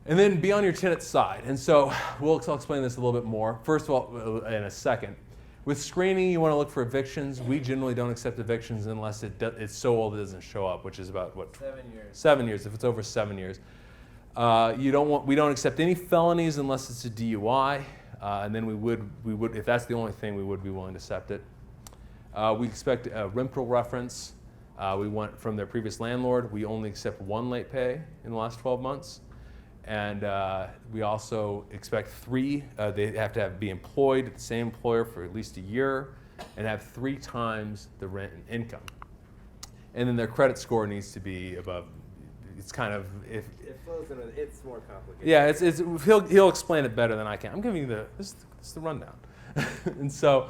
And then be on your tenant's side. And so I'll explain this a little bit more. First of all, in a second. With screening, you want to look for evictions. We generally don't accept evictions unless it's so old it doesn't show up, which is about, what? 7 years. 7 years, if it's over 7 years. We don't accept any felonies unless it's a DUI. And then we would, if that's the only thing, we would be willing to accept it. We expect a rental reference. We want from their previous landlord. We only accept one late pay in the last 12 months. And we also expect 3, they have to be employed at the same employer for at least a year and have 3 times the rent and income. And then their credit score needs to be above, it's kind of, if It flows into, it's more complicated. yeah, he'll explain it better than I can. I'm giving you this is the rundown. And so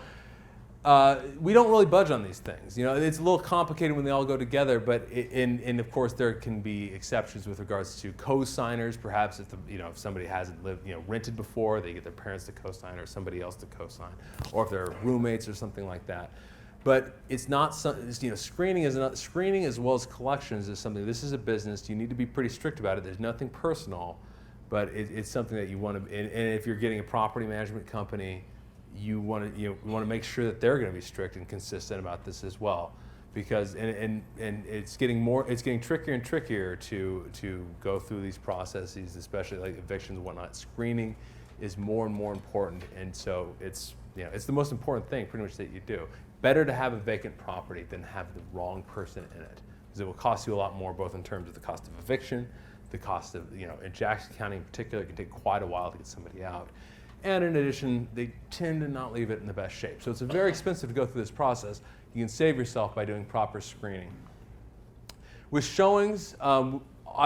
we don't really budge on these things. It's a little complicated when they all go together, but and of course there can be exceptions with regards to co-signers. Perhaps if somebody hasn't rented before, they get their parents to co-sign or somebody else to co-sign, or if they're roommates or something like that. But it's not screening as well as collections is something. This is a business. You need to be pretty strict about it. There's nothing personal, but it's something that you want to. And if you're getting a property management company, you want to make sure that they're going to be strict and consistent about this as well, because and it's getting trickier and trickier to go through these processes, especially like evictions and whatnot. Screening is more and more important, and so it's the most important thing pretty much that you do. Better to have a vacant property than have the wrong person in it, because it will cost you a lot more, both in terms of the cost of eviction, the cost of in Jackson County in particular, it can take quite a while to get somebody out. And in addition, they tend to not leave it in the best shape. So it's very expensive to go through this process. You can save yourself by doing proper screening. With showings, I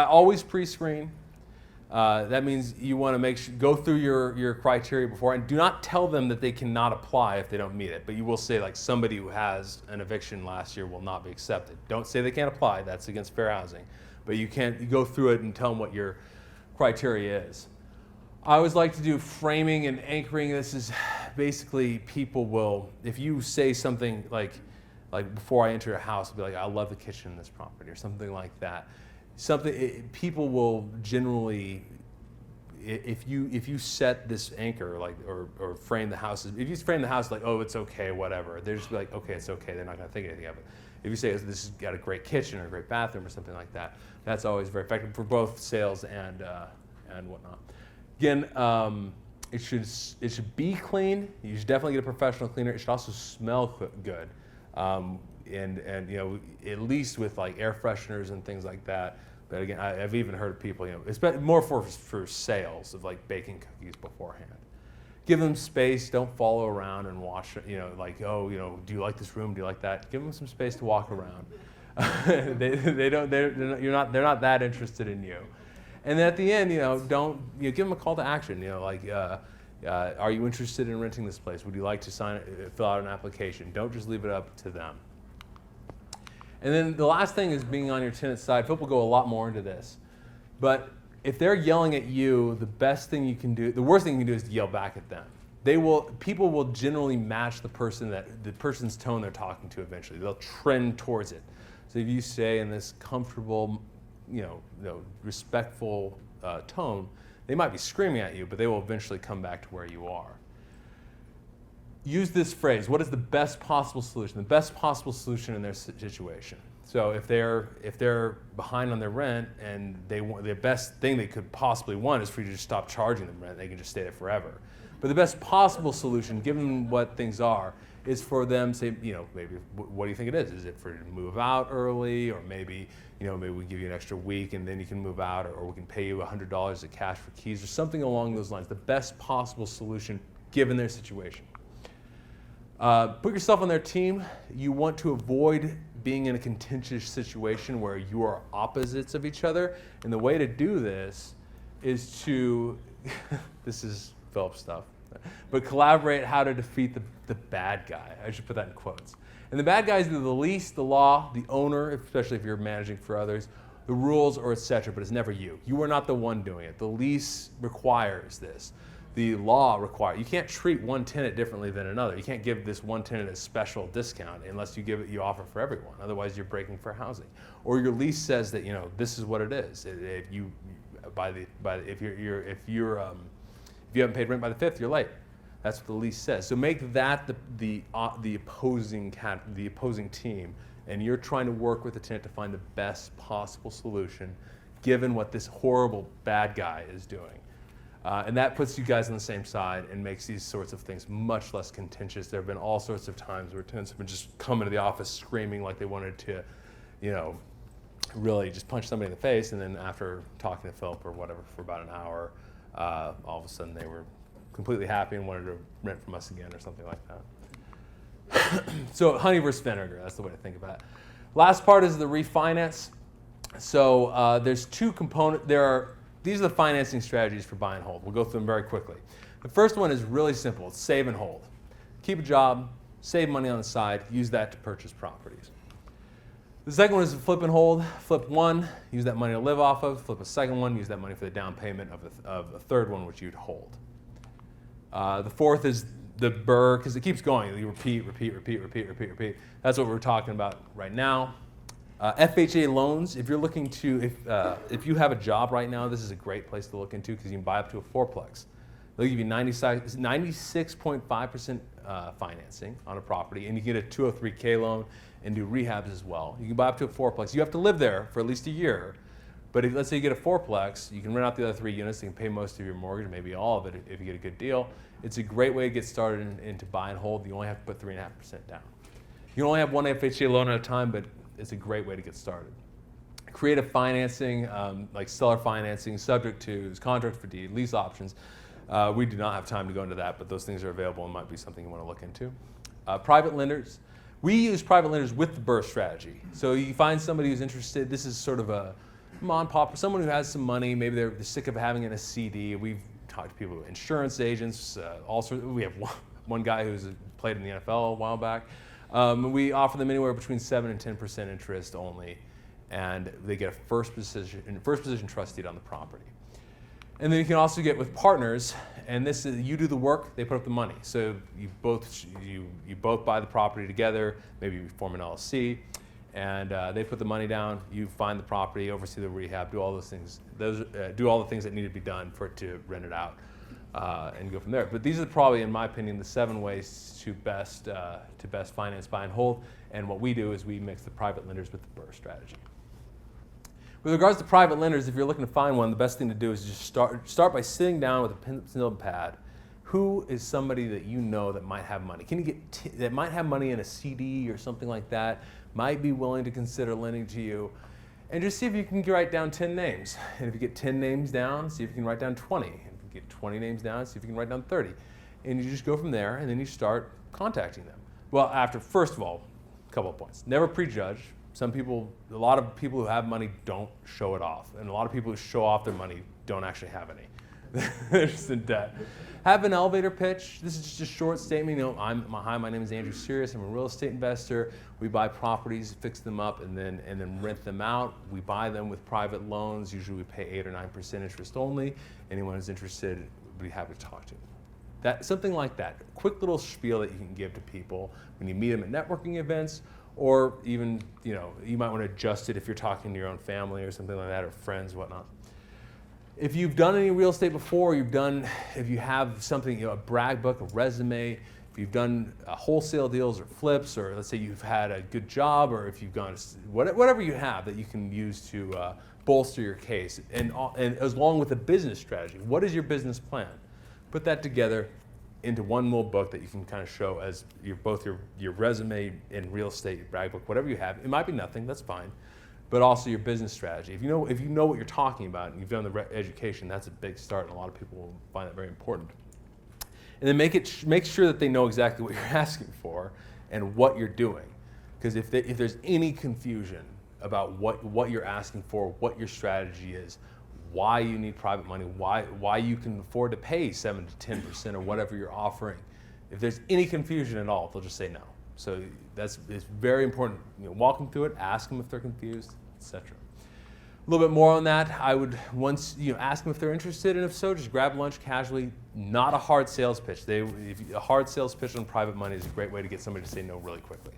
always pre-screen. That means you want to go through your criteria before, and do not tell them that they cannot apply if they don't meet it. But you will say, like, somebody who has an eviction last year will not be accepted. Don't say they can't apply. That's against fair housing. But you go through it and tell them what your criteria is. I always like to do framing and anchoring. This is basically people will, if you say something like before I enter a house, I'll be like, I love the kitchen in this property, or something like that. People will generally, if you set this anchor, like, or frame the house, if you frame the house like, oh, it's okay, whatever, they're just like, okay, it's okay, they're not going to think anything of it. If you say this has got a great kitchen or a great bathroom or something like that, that's always very effective for both sales and whatnot. Again, it should be clean. You should definitely get a professional cleaner. It should also smell good, and at least with like air fresheners and things like that. But again, I've even heard of people, it's more for sales of like baking cookies beforehand. Give them space. Don't follow around and watch. Do you like this room? Do you like that? Give them some space to walk around. They're not that interested in you. And then at the end, give them a call to action. Are you interested in renting this place? Would you like to fill out an application? Don't just leave it up to them. And then the last thing is being on your tenant's side. Philip will go a lot more into this, but if they're yelling at you, the worst thing you can do is to yell back at them. People will generally match the person's tone they're talking to eventually. They'll trend towards it. So if you say in this comfortable, respectful tone, they might be screaming at you, but they will eventually come back to where you are. Use this phrase: what is the best possible solution? The best possible solution in their situation. So if they're behind on their rent and the best thing they could possibly want is for you to just stop charging them rent, they can just stay there forever. But the best possible solution, given what things are, is for them to say, maybe, what do you think it is? Is it for you to move out early, or maybe we give you an extra week and then you can move out, or we can pay you $100 of cash for keys, or something along those lines. The best possible solution given their situation. Put yourself on their team. You want to avoid being in a contentious situation where you are opposites of each other. And the way to do this is to, this is Philip stuff, but collaborate how to defeat the bad guy. I should put that in quotes. And the bad guys are the lease, the law, the owner, especially if you're managing for others, the rules, or etc. But it's never you. You are not the one doing it. The lease requires this. The law requires. You can't treat one tenant differently than another. You can't give this one tenant a special discount unless you offer for everyone. Otherwise, you're breaking fair housing. Or your lease says that this is what it is. If you haven't paid rent by the 5th, you're late. That's what the lease says. So make that the opposing team, and you're trying to work with the tenant to find the best possible solution, given what this horrible bad guy is doing. And that puts you guys on the same side and makes these sorts of things much less contentious. There have been all sorts of times where tenants have been just coming to the office screaming like they wanted to, really just punch somebody in the face, and then after talking to Philip or whatever for about an hour, all of a sudden they were completely happy and wanted to rent from us again or something like that. So honey versus vinegar, that's the way to think about it. Last part is the refinance. So there's two components. These are the financing strategies for buy and hold. We'll go through them very quickly. The first one is really simple. It's save and hold. Keep a job, save money on the side, use that to purchase properties. The second one is flip and hold. Flip one, use that money to live off of. Flip a second one, use that money for the down payment of a third one, which you'd hold. The fourth is the BRRRR, because it keeps going. You repeat. That's what we're talking about right now. FHA loans, if you're looking to, if you have a job right now, this is a great place to look into because you can buy up to a fourplex. They'll give you 96.5% financing on a property, and you get a 203K loan and do rehabs as well. You can buy up to a fourplex. You have to live there for at least a year, but let's say you get a fourplex, you can rent out the other 3 units, you can pay most of your mortgage, maybe all of it if you get a good deal. It's a great way to get started into buy and hold. You only have to put 3.5% down. You can only have one FHA loan at a time, but it's a great way to get started. Creative financing, like seller financing, subject to contract for deed, lease options. We do not have time to go into that, but those things are available and might be something you want to look into. Private lenders. We use private lenders with the BRRRR strategy. So you find somebody who's interested. This is sort of a mom and pop, someone who has some money. Maybe they're sick of having it in a CD. We've talked to people, insurance agents, all sorts. We have one guy who's played in the NFL a while back. We offer them anywhere between 7 and 10% interest only, and they get a first position trust deed on the property. And then you can also get with partners, and this is you do the work, they put up the money. So you both buy the property together, maybe you form an LLC, and they put the money down. You find the property, oversee the rehab, do all those things. Do all the things that need to be done for it to rent it out, and go from there. But these are probably, in my opinion, the 7 ways to best finance buy and hold. And what we do is we mix the private lenders with the BRRRR strategy. With regards to private lenders, if you're looking to find one, the best thing to do is just start by sitting down with a pencil and pad. Who is somebody that you know that might have money? Can you get that might have money in a CD or something like that? Might be willing to consider lending to you, and just see if you can write down 10 names. And if you get 10 names down, see if you can write down 20. And if you get 20 names down, see if you can write down 30. And you just go from there, and then you start contacting them. Well, first of all, a couple of points. Never prejudge. A lot of people who have money don't show it off, and a lot of people who show off their money don't actually have any. They're just in debt. Have an elevator pitch. This is just a short statement. Hi, my name is Andrew Sirius. I'm a real estate investor. We buy properties, fix them up, and then rent them out. We buy them with private loans. Usually we pay 8 or 9% interest only. Anyone who's interested, we'd be happy to talk to. Something like that. A quick little spiel that you can give to people when you meet them at networking events. Or even, you might want to adjust it if you're talking to your own family or something like that, or friends, whatnot. If you've done any real estate before, if you have something, a brag book, a resume, if you've done wholesale deals or flips, or let's say you've had a good job, or if you've gone, whatever you have that you can use to bolster your case, and as long with a business strategy. What is your business plan? Put that together into one little book that you can kind of show as both your resume and real estate, your brag book, whatever you have. It might be nothing, that's fine, but also your business strategy. If you know what you're talking about and you've done the education, that's a big start, and a lot of people will find that very important. And then make sure that they know exactly what you're asking for and what you're doing, because if there's any confusion about what you're asking for, what your strategy is, why you need private money, why you can afford to pay 7 to 10% or whatever you're offering. If there's any confusion at all, they'll just say no. So it's very important. Walk them through it, ask them if they're confused, etc. A little bit more on that. I would ask them if they're interested, and if so, just grab lunch casually. Not a hard sales pitch. A hard sales pitch on private money is a great way to get somebody to say no really quickly.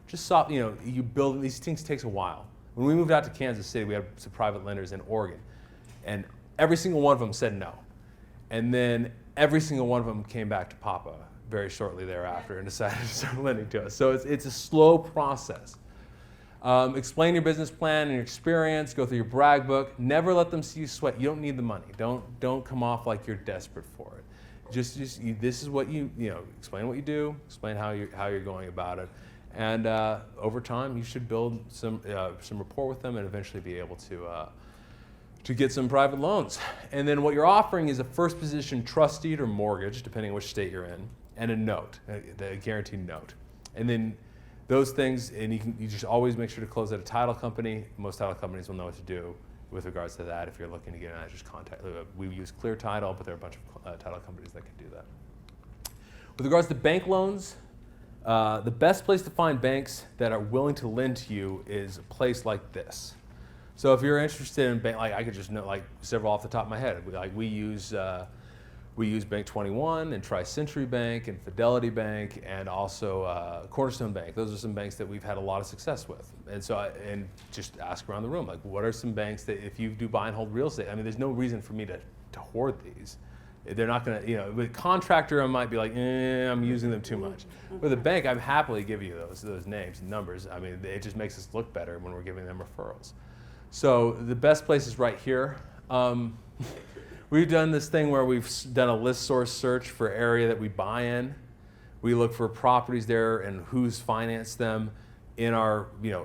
Just stop. You build these things. Takes a while. When we moved out to Kansas City, we had some private lenders in Oregon, and every single one of them said no, and then every single one of them came back to Papa very shortly thereafter and decided to start lending to us. So it's a slow process. Explain your business plan and your experience. Go through your brag book. Never let them see you sweat. You don't need the money. Don't come off like you're desperate for it. This is what explain what you do. Explain how you're going about it, and over time you should build some rapport with them and eventually be able to get some private loans. And then what you're offering is a first position trust deed or mortgage, depending on which state you're in, and a note, a guaranteed note, and then those things, and you just always make sure to close at a title company. Most title companies will know what to do with regards to that. If you're looking to get an just contact. We use Clear Title, but there are a bunch of title companies that can do that. With regards to bank loans, the best place to find banks that are willing to lend to you is a place like this. So if you're interested in bank, I could just know several off the top of my head. We use Bank 21 and Tri-Century Bank and Fidelity Bank and also Cornerstone Bank. Those are some banks that we've had a lot of success with. And so, and just ask around the room, what are some banks that if you do buy and hold real estate, there's no reason for me to hoard these. They're not going to, with a contractor, I might be I'm using them too much. With a bank, I'd happily give you those names and numbers. It just makes us look better when we're giving them referrals. So the best place is right here. We've done this thing where we've done a list source search for area that we buy in. We look for properties there and who's financed them in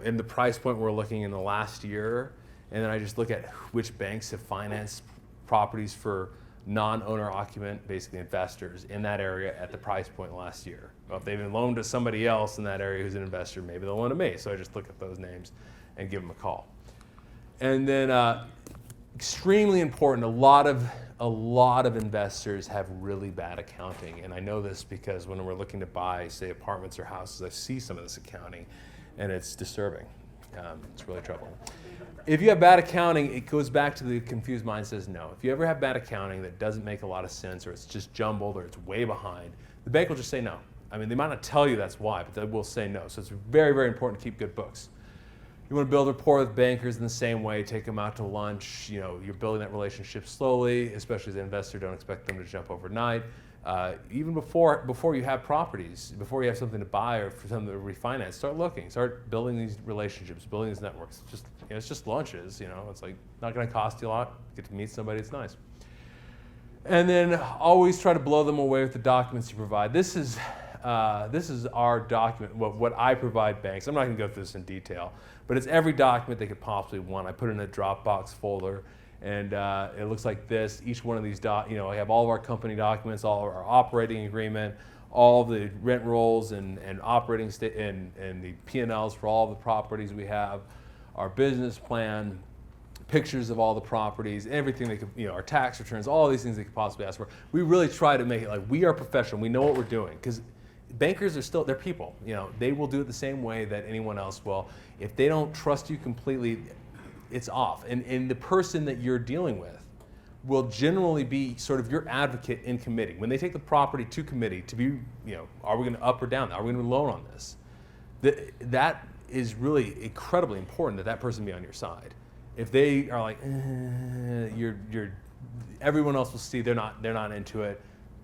in the price point we're looking in the last year. And then I just look at which banks have financed properties for non-owner occupant, basically investors in that area at the price point last year. Well, if they've been loaned to somebody else in that area who's an investor, maybe they'll loan to me. So I just look at those names and give them a call. And then extremely important, a lot of investors have really bad accounting. And I know this because when we're looking to buy, say, apartments or houses, I see some of this accounting, and it's disturbing. It's really troubling. If you have bad accounting, it goes back to the confused mind says no. If you ever have bad accounting that doesn't make a lot of sense, or it's just jumbled, or it's way behind, the bank will just say no. They might not tell you that's why, but they will say no. So it's very, very important to keep good books. You want to build rapport with bankers in the same way, take them out to lunch. You're building that relationship slowly, especially as an investor. Don't expect them to jump overnight. Even before you have properties, before you have something to buy or for something to refinance, start looking, start building these relationships, building these networks. It's just lunches. It's not going to cost you a lot. Get to meet somebody. It's nice. And then always try to blow them away with the documents you provide. This is our document, what I provide banks. I'm not going to go through this in detail, but it's every document they could possibly want. I put it in a Dropbox folder, and it looks like this. Each one of these, I have all of our company documents, all of our operating agreement, all the rent rolls and operating and the P&Ls for all the properties we have, our business plan, pictures of all the properties, everything they could, our tax returns, all these things they could possibly ask for. We really try to make it we are professional. We know what we're doing, because bankers are they're people. They will do it the same way that anyone else will. If they don't trust you completely, it's off. And the person that you're dealing with will generally be sort of your advocate in committee. When they take the property to committee to be, are we going to up or down? Are we going to loan on this? That is really incredibly important that person be on your side. If they are everyone else will see they're not into it,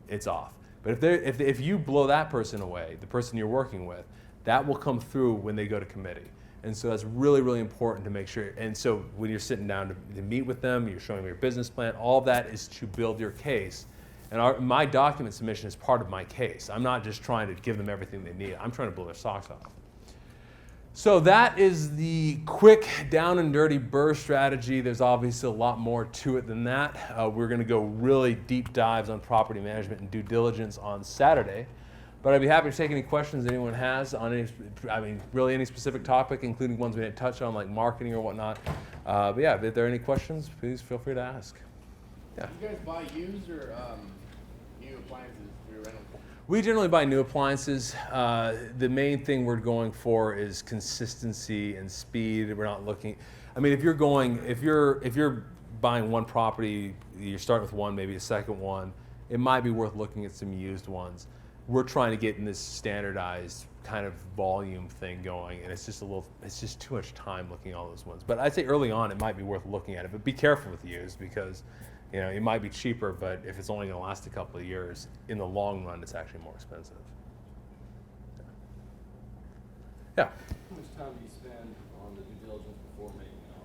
it's off. But if you blow that person away, the person you're working with, that will come through when they go to committee. And so that's really, really important to make sure. And so when you're sitting down to meet with them, you're showing them your business plan, all of that is to build your case. And my document submission is part of my case. I'm not just trying to give them everything they need. I'm trying to blow their socks off. So that is the quick down and dirty BRRRR strategy. There's obviously a lot more to it than that. We're going to go really deep dives on property management and due diligence on Saturday. But I'd be happy to take any questions anyone has on really any specific topic, including ones we didn't touch on, like marketing or whatnot. But yeah, if there are any questions, please feel free to ask. Yeah. Do you guys buy used or new appliances for your rental? We generally buy new appliances. The main thing we're going for is consistency and speed. We're not looking. I mean, if you're buying one property, you're starting with one, maybe a second one. It might be worth looking at some used ones. We're trying to get in this standardized kind of volume thing going, and it's just too much time looking at all those ones. But I'd say early on it might be worth looking at it, but be careful with used because, you know, it might be cheaper, but if it's only going to last a couple of years, in the long run, it's actually more expensive. Yeah. How much time do you spend on the due diligence before making an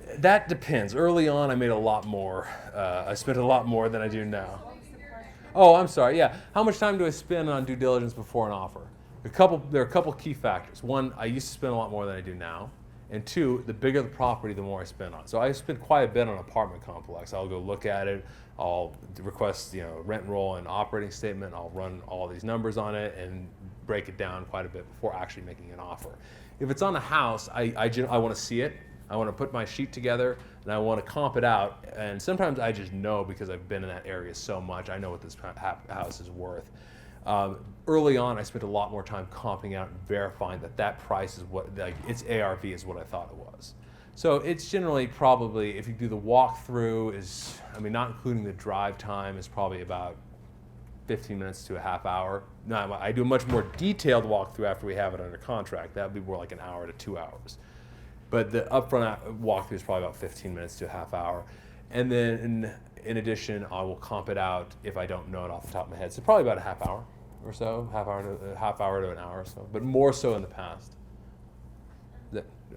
offer? That depends. Early on, I made a lot more. I spent a lot more than I do now. Oh, I'm sorry. Yeah. How much time do I spend on due diligence before an offer? There are a couple key factors. One, I used to spend a lot more than I do now. And two, the bigger the property, the more I spend on. So I spend quite a bit on an apartment complex. I'll go look at it. I'll request, you know, rent roll and operating statement. I'll run all these numbers on it and break it down quite a bit before actually making an offer. If it's on a house, I want to see it. I want to put my sheet together and I want to comp it out. And sometimes I just know because I've been in that area so much. I know what this house is worth. Early on, I spent a lot more time comping out and verifying that that price is what, like, its ARV is what I thought it was. So it's generally probably, if you do the walkthrough, not including the drive time, is probably about 15 minutes to a half hour. No, I do a much more detailed walkthrough after we have it under contract. That would be more like an hour to 2 hours. But the upfront walkthrough is probably about 15 minutes to a half hour. And then in addition, I will comp it out if I don't know it off the top of my head. So probably about a half hour or so, half hour to an hour or so, but more so in the past.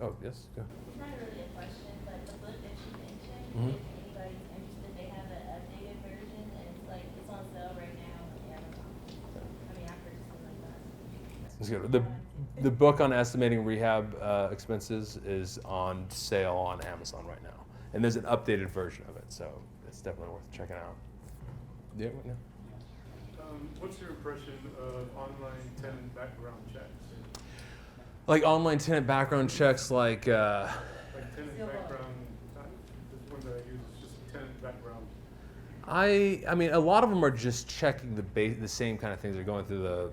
Oh, yes, go. It's not really a question, but the book that you mentioned, Mhm. if anybody's interested, they have an updated version, and it's on sale right now on Amazon. I purchased it like that. That's good. The book on estimating rehab expenses is on sale on Amazon right now, and there's an updated version of it, so it's definitely worth checking out. Yeah. What's your impression of online tenant background checks? Like online tenant background checks, like. Like tenant background, this one that I use is just tenant background. I mean, a lot of them are just checking the same kind of things. They're going through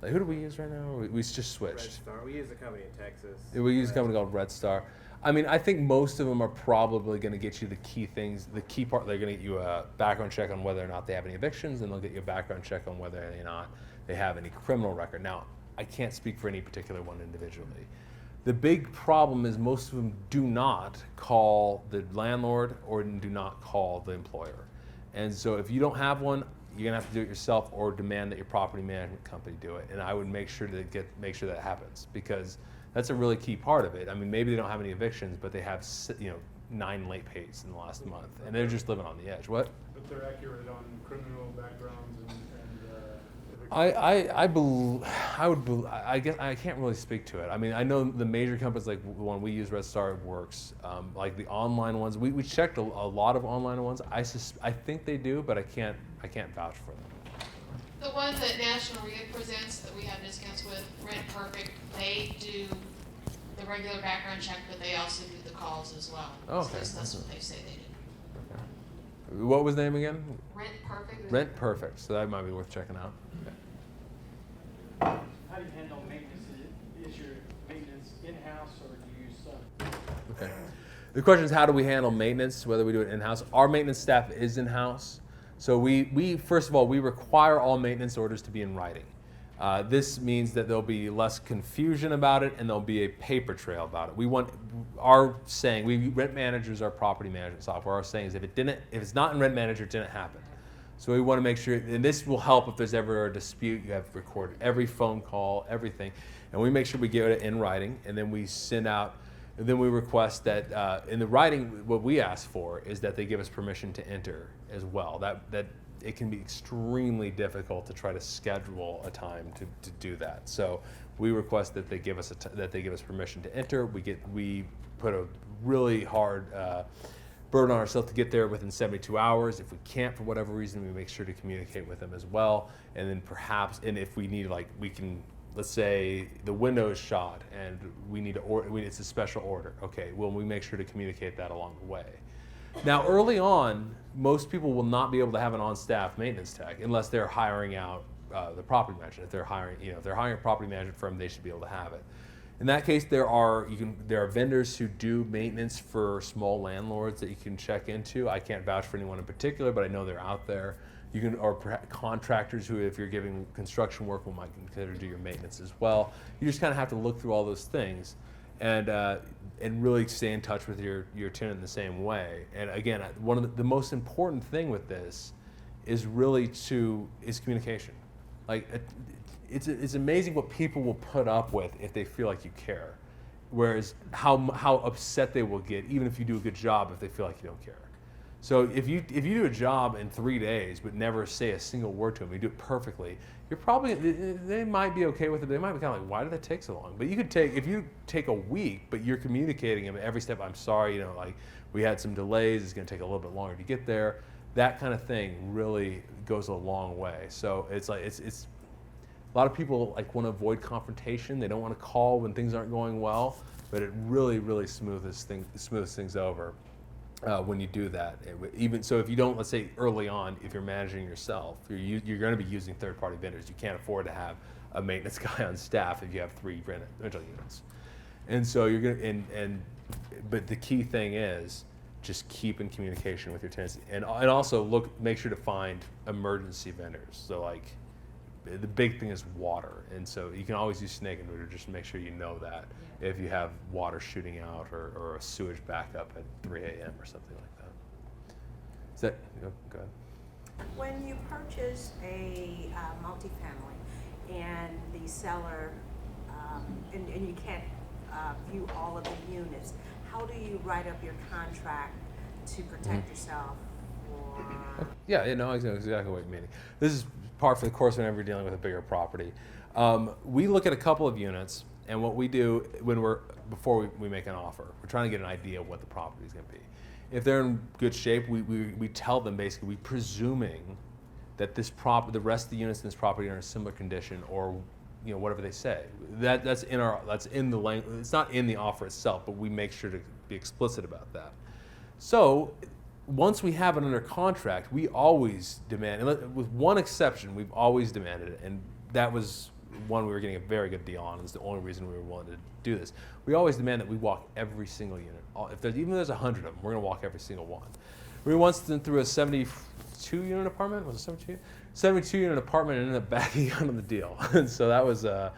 like, who do we use right now? We just switched. Red Star. We use a company in Texas. We use a company called Red Star. I mean, I think most of them are probably going to get you the key things. The key part, they're going to get you a background check on whether or not they have any evictions, and they'll get you a background check on whether or not they have any criminal record. Now, I can't speak for any particular one individually. The big problem is most of them do not call the landlord or do not call the employer. And so if you don't have one, you're gonna have to do it yourself or demand that your property management company do it. And I would make sure that happens, because that's a really key part of it. I mean, maybe they don't have any evictions, but they have 9 late pays in the last month, and they're just living on the edge. What? But they're accurate on criminal backgrounds and I guess I can't really speak to it. I mean, I know the major companies like the one we use, Red Star, works. Like the online ones, we checked a lot of online ones. I think they do, but I can't vouch for them. The one that National Rehab presents that we have discounts with, Rent Perfect, they do the regular background check, but they also do the calls as well. Oh, okay. So that's what they say they do. Okay. What was the name again? Rent Perfect. Rent Perfect. So that might be worth checking out. Okay. How do you handle maintenance? Is your maintenance in-house or do you use sub? Okay. The question is, how do we handle maintenance, whether we do it in-house? Our maintenance staff is in-house. So we first of all, we require all maintenance orders to be in writing. This means that there'll be less confusion about it and there'll be a paper trail about it. Rent Manager, our property management software, our saying is if it's not in Rent Manager, it didn't happen. So we want to make sure, and this will help if there's ever a dispute, you have recorded every phone call, everything. And we make sure we get it in writing, and then we send out, and then we request that in the writing, what we ask for is that they give us permission to enter as well. That it can be extremely difficult to try to schedule a time to do that. So we request that they give us permission to enter. We put a really hard burden on ourselves to get there within 72 hours. If we can't for whatever reason, we make sure to communicate with them as well. And then and if we need, let's say the window is shot and we need to it's a special order. Okay, well, we make sure to communicate that along the way. Now, early on, most people will not be able to have an on-staff maintenance tech unless they're hiring out the property manager. If they're hiring, if they're hiring a property management firm, they should be able to have it. In that case, there are vendors who do maintenance for small landlords that you can check into. I can't vouch for anyone in particular, but I know they're out there. Or contractors who, if you're giving construction work, will might consider do your maintenance as well. You just kind of have to look through all those things, and really stay in touch with your tenant in the same way. And again, one of the most important thing with this is communication. Like it's amazing what people will put up with if they feel like you care, whereas how upset they will get even if you do a good job if they feel like you don't care. So if you do a job in 3 days but never say a single word to them, you do it perfectly, they might be okay with it. They might be kind of like, why did that take so long? But if you take a week, but you're communicating them every step, I'm sorry, like we had some delays, it's going to take a little bit longer to get there. That kind of thing really goes a long way. So it's like it's a lot of people like want to avoid confrontation. They don't want to call when things aren't going well, but it really smooths things over. When you do that, even so, if you don't, let's say early on, if you're managing yourself, you're going to be using third-party vendors. You can't afford to have a maintenance guy on staff if you have 3 rental units, and so you're going to. But the key thing is just keep in communication with your tenants, and also make sure to find emergency vendors. So like, the big thing is water, and so you can always use snake and neuter. Just to make sure you know that if you have water shooting out or a sewage backup at 3 a.m. or something like that. Is that go ahead? When you purchase a multifamily and the seller and you can't view all of the units, how do you write up your contract to protect yourself? Yeah, I know exactly what you mean. This is par for the course whenever you're dealing with a bigger property. We look at a couple of units, and what we do before we make an offer, we're trying to get an idea of what the property is going to be. If they're in good shape, we tell them basically, we're presuming that the rest of the units in this property are in a similar condition, or whatever they say. That's in the language. It's not in the offer itself, but we make sure to be explicit about that. So once we have it under contract, we always demand, and with one exception, we've always demanded it, and that was one we were getting a very good deal on. It's the only reason we were willing to do this. We always demand that we walk every single unit. Even if there's 100 of them, we're going to walk every single one. We once through a 72-unit apartment. Was it 72? 72-unit apartment, and ended up backing out on the deal. And so that was a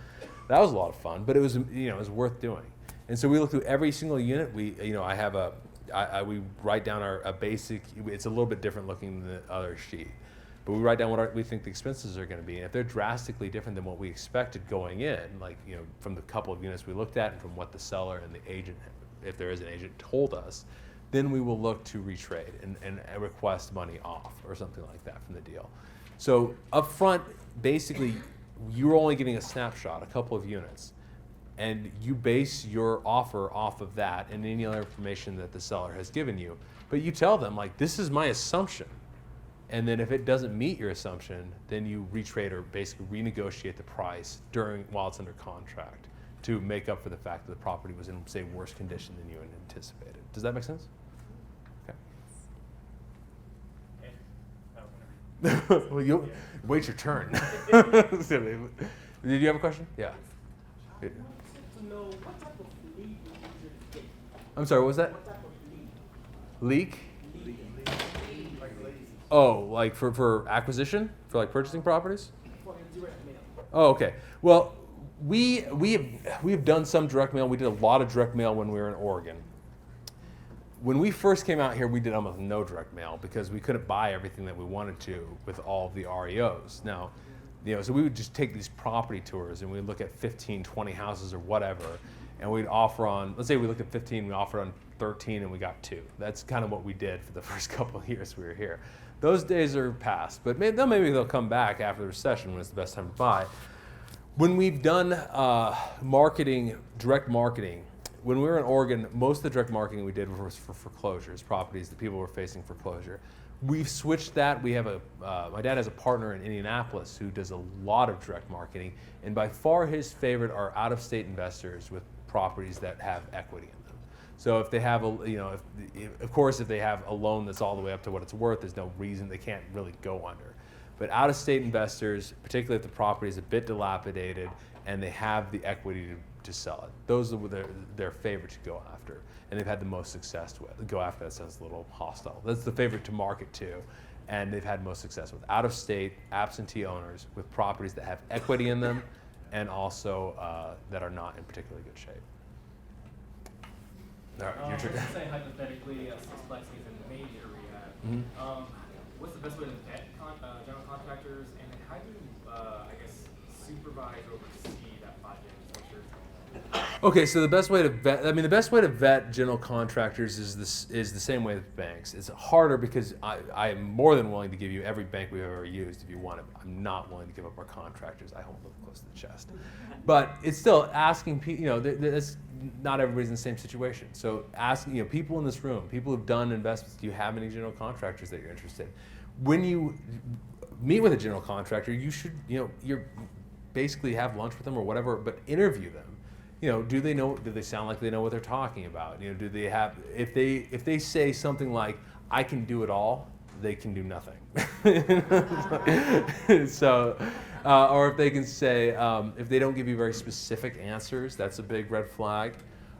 lot of fun, but it was it was worth doing. And so we look through every single unit. We we write down a basic. It's a little bit different looking than the other sheet, but we write down what we think the expenses are going to be. And if they're drastically different than what we expected going in, like from the couple of units we looked at and from what the seller and the agent, if there is an agent, told us, then we will look to retrade and request money off or something like that from the deal. So up front, basically, you're only getting a snapshot, a couple of units, and you base your offer off of that and any other information that the seller has given you. But you tell them, like, this is my assumption. And then if it doesn't meet your assumption, then you retrade or basically renegotiate the price while it's under contract to make up for the fact that the property was in, say, worse condition than you had anticipated. Does that make sense? Okay. Well, you wait your turn. Did you have a question? Yeah. I wanted to know what type of lead you use. I'm sorry, what was that? What type of Leak? Like Oh, like for acquisition? For like purchasing properties? for the direct mail? Oh, okay. Well, we've done some direct mail. We did a lot of direct mail when we were in Oregon. When we first came out here, we did almost no direct mail because we couldn't buy everything that we wanted to with all of the REOs. Now, so we would just take these property tours and we'd look at 15, 20 houses or whatever, and we'd offer on, let's say we looked at 15, we offered on 13 and we got 2. That's kind of what we did for the first couple of years we were here. Those days are past, but maybe they'll come back after the recession when it's the best time to buy. When we've done direct marketing, when we were in Oregon, most of the direct marketing we did was for foreclosures, properties that people were facing foreclosure. We've switched that. We have my dad has a partner in Indianapolis who does a lot of direct marketing, and by far his favorite are out-of-state investors with properties that have equity in them. So if they have of course, if they have a loan that's all the way up to what it's worth, there's no reason they can't really go under. But out-of-state investors, particularly if the property is a bit dilapidated and they have the equity to sell it, those are their favorite to go after, and they've had the most success with. Go after, that sounds a little hostile. That's the favorite to market to, and they've had most success with out-of-state absentee owners with properties that have equity in them, and also that are not in particularly good shape. All right, your turn. Let's say hypothetically, Sixplex is in major rehab. Mhm. What's the best way to vet general contractors, and then how do you, I guess, supervise or oversee that project? To make sure it's going well? Okay, so the best way to vet general contractors is the same way with banks. It's harder because I am more than willing to give you every bank we've ever used if you want it. I'm not willing to give up our contractors. I hold them close to the chest. But it's still asking people, that's not everybody's in the same situation. So asking, people in this room, people who've done investments, do you have any general contractors that you're interested in? When you meet with a general contractor, you should, you're basically have lunch with them or whatever, but interview them. Do they sound like they know what they're talking about? Do they have, if they say something like, I can do it all, they can do nothing. So, or if they can say, if they don't give you very specific answers, that's a big red flag.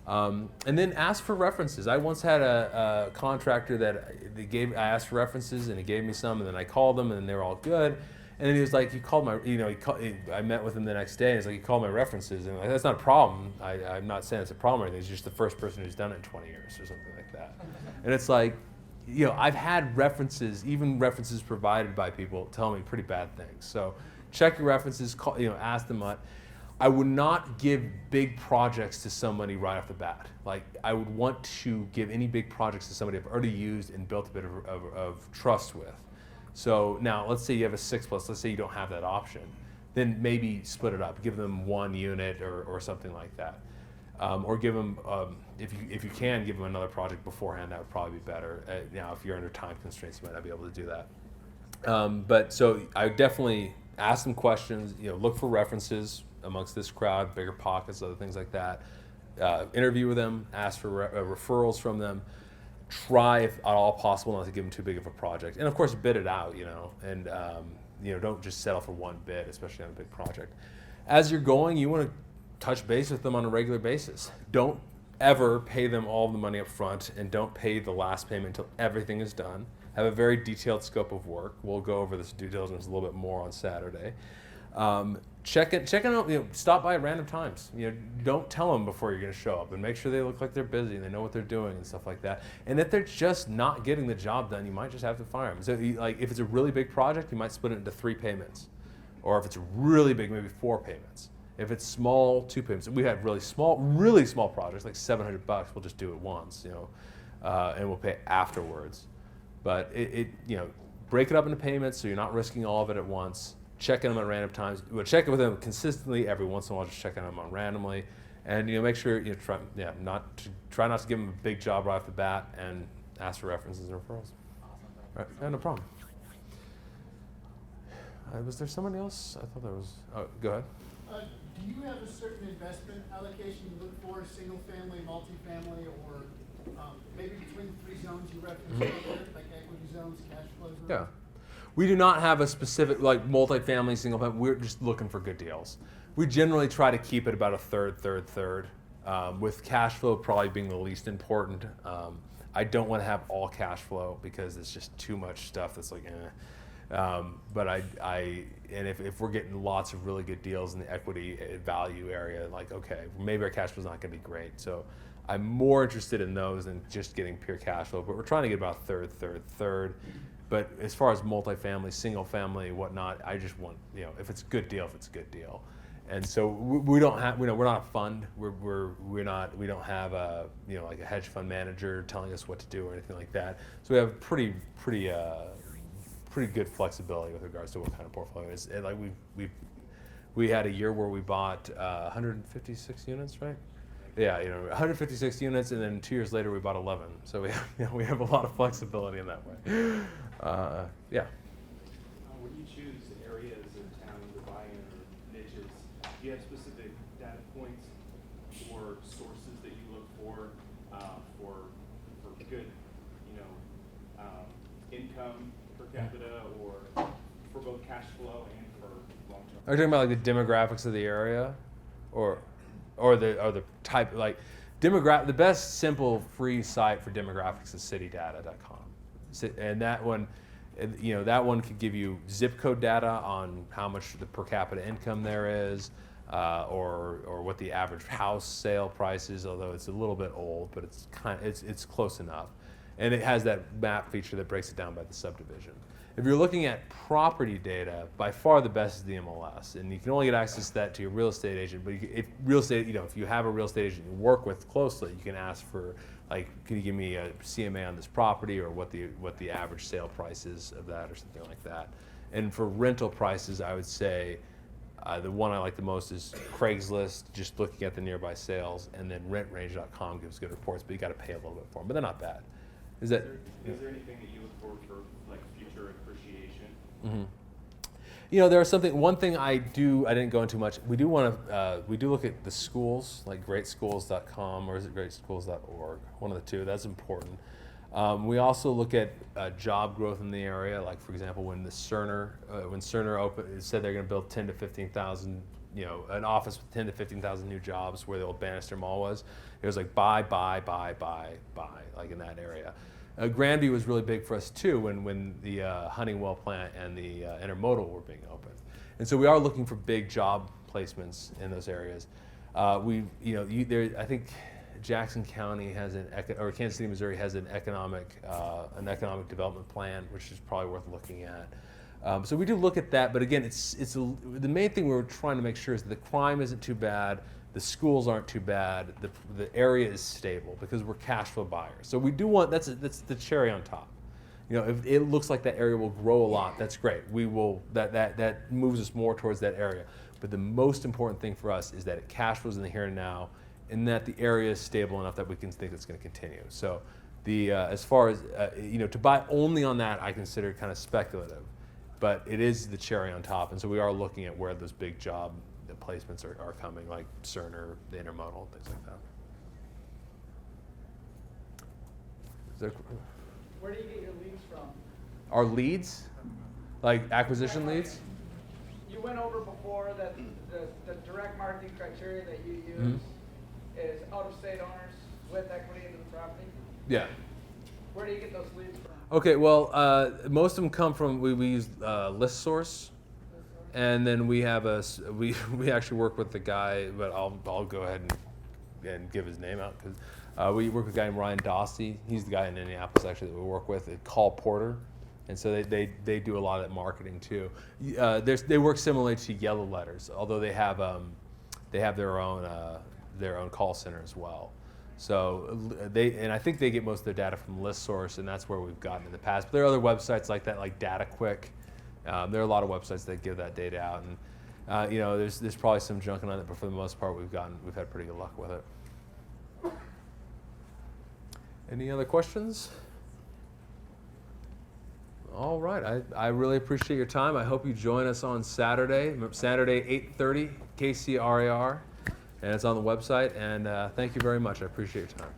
And then ask for references. I once had a contractor that I asked for references, and he gave me some, and then I called them, and they were all good. And then he was like, he called my, I met with him the next day, and he's like, he called my references, and I'm like, that's not a problem. I'm not saying it's a problem or anything. It's just the first person who's done it in 20 years or something like that. And it's like, I've had references, even references provided by people, tell me pretty bad things. So check your references, call, ask them what. I would not give big projects to somebody right off the bat. Like, I would want to give any big projects to somebody I've already used and built a bit of trust with. So now, let's say you have a 6+, let's say you don't have that option. Then maybe split it up, give them one unit or something like that. Or give them, if you can, give them another project beforehand, that would probably be better. Now, if you're under time constraints, you might not be able to do that. But so I would definitely ask them questions, look for references amongst this crowd, bigger pockets, other things like that. Interview with them, ask for referrals from them. Try, if at all possible, not to give them too big of a project. And of course, bid it out, and don't just settle for one bid, especially on a big project. As you're going, you want to touch base with them on a regular basis. Don't ever pay them all the money up front, and don't pay the last payment until everything is done. Have a very detailed scope of work. We'll go over this due diligence a little bit more on Saturday. Check it out. Stop by at random times. Don't tell them before you're going to show up, and make sure they look like they're busy and they know what they're doing and stuff like that. And if they're just not getting the job done, you might just have to fire them. So, if it's a really big project, you might split it into 3 payments, or if it's really big, maybe 4 payments. If it's small, 2 payments. We had really small projects, like $700. We'll just do it once, and we'll pay afterwards. But break it up into payments so you're not risking all of it at once. Check in them at random times. We'll check in with them consistently. Every once in a while, just check in them on randomly, and make sure try not to give them a big job right off the bat, and ask for references and referrals. Awesome. Right, yeah, no problem. Was there someone else? I thought there was. Oh, go ahead. Do you have a certain investment allocation you look for, single family, multifamily, or maybe between the 3 zones you referenced earlier, like equity zones, cash flow zones? Yeah. We do not have a specific, like, multifamily, single family. We're just looking for good deals. We generally try to keep it about a third, with cash flow probably being the least important. I don't want to have all cash flow because it's just too much stuff that's like, but and if we're getting lots of really good deals in the equity value area, like, okay, maybe our cash flow is not going to be great. So I'm more interested in those than just getting pure cash flow. But we're trying to get about third. But as far as multifamily, single family, whatnot, I just want, if it's a good deal, it's a good deal. And so we don't have, we're not a fund. We don't have a, like a hedge fund manager telling us what to do or anything like that. So we have pretty good flexibility with regards to what kind of portfolio it is. And like we had a year where we bought 156 units, right? Yeah, 156 units, and then 2 years later we bought 11. So we have a lot of flexibility in that way. Yeah. When you choose areas of town to buy in or niches, do you have specific data points or sources that you look for good, you know, income per capita, or for both cash flow and for long-term? Are you talking about like the demographics of the area, or the type, like the best simple free site for demographics is citydata.com, and that one, you know, that one could give you zip code data on how much the per capita income there is, or what the average house sale price is. Although it's a little bit old, but it's close enough, and it has that map feature that breaks it down by the subdivision. If you're looking at property data, by far the best is the MLS, and you can only get access to that to your real estate agent. But if you have a real estate agent you work with closely, you can ask for, like, can you give me a CMA on this property, or what the average sale price is of that, or something like that. And for rental prices, I would say the one I like the most is Craigslist, just looking at the nearby sales, and then RentRange.com gives good reports, but you got to pay a little bit for them, but they're not bad. Is there anything that you look for like future appreciation? Mm-hmm. You know, one thing I didn't go into much. We do look at the schools, like greatschools.com, or is it greatschools.org? One of the two. That's important. We also look at job growth in the area. Like, for example, when Cerner opened, it said they're going to build 10 to 15,000. You know, an office with 10 to 15,000 new jobs where the old Bannister Mall was. It was like buy, like in that area. Grandview was really big for us too when the Huntingwell plant and the intermodal were being opened. And so we are looking for big job placements in those areas. I think Jackson County has or Kansas City, Missouri has an economic development plan, which is probably worth looking at. So we do look at that, but again, the main thing we're trying to make sure is that the crime isn't too bad, the schools aren't too bad, the area is stable, because we're cash flow buyers. So we do want, that's the cherry on top. You know, if it looks like that area will grow a lot, that's great. We will, that moves us more towards that area. But the most important thing for us is that it cash flows in the here and now, and that the area is stable enough that we can think it's going to continue. So as far as, to buy only on that, I consider kind of speculative. But it is the cherry on top, and so we are looking at where those big job placements are coming, like Cerner, the intermodal, things like that. Where do you get your leads from? Our leads? Like acquisition leads? You went over before that the direct marketing criteria that you use is out-of-state owners with equity into the property? Yeah. Where do you get those leads from? Okay, well, most of them come from, we use ListSource, and then we have we actually work with the guy, but I'll go ahead and give his name out, because we work with a guy named Ryan Dossie. He's the guy in Indianapolis actually that we work with at Call Porter, and so they do a lot of that marketing too. They work similarly to Yellow Letters, although they have their own call center as well. So I think they get most of their data from ListSource, and that's where we've gotten in the past. But there are other websites like that, like DataQuick. There are a lot of websites that give that data out, and there's probably some junk on it, but for the most part, we've had pretty good luck with it. Any other questions? All right, I really appreciate your time. I hope you join us on Saturday 8:30, KCRAR. And it's on the website, and thank you very much. I appreciate your time.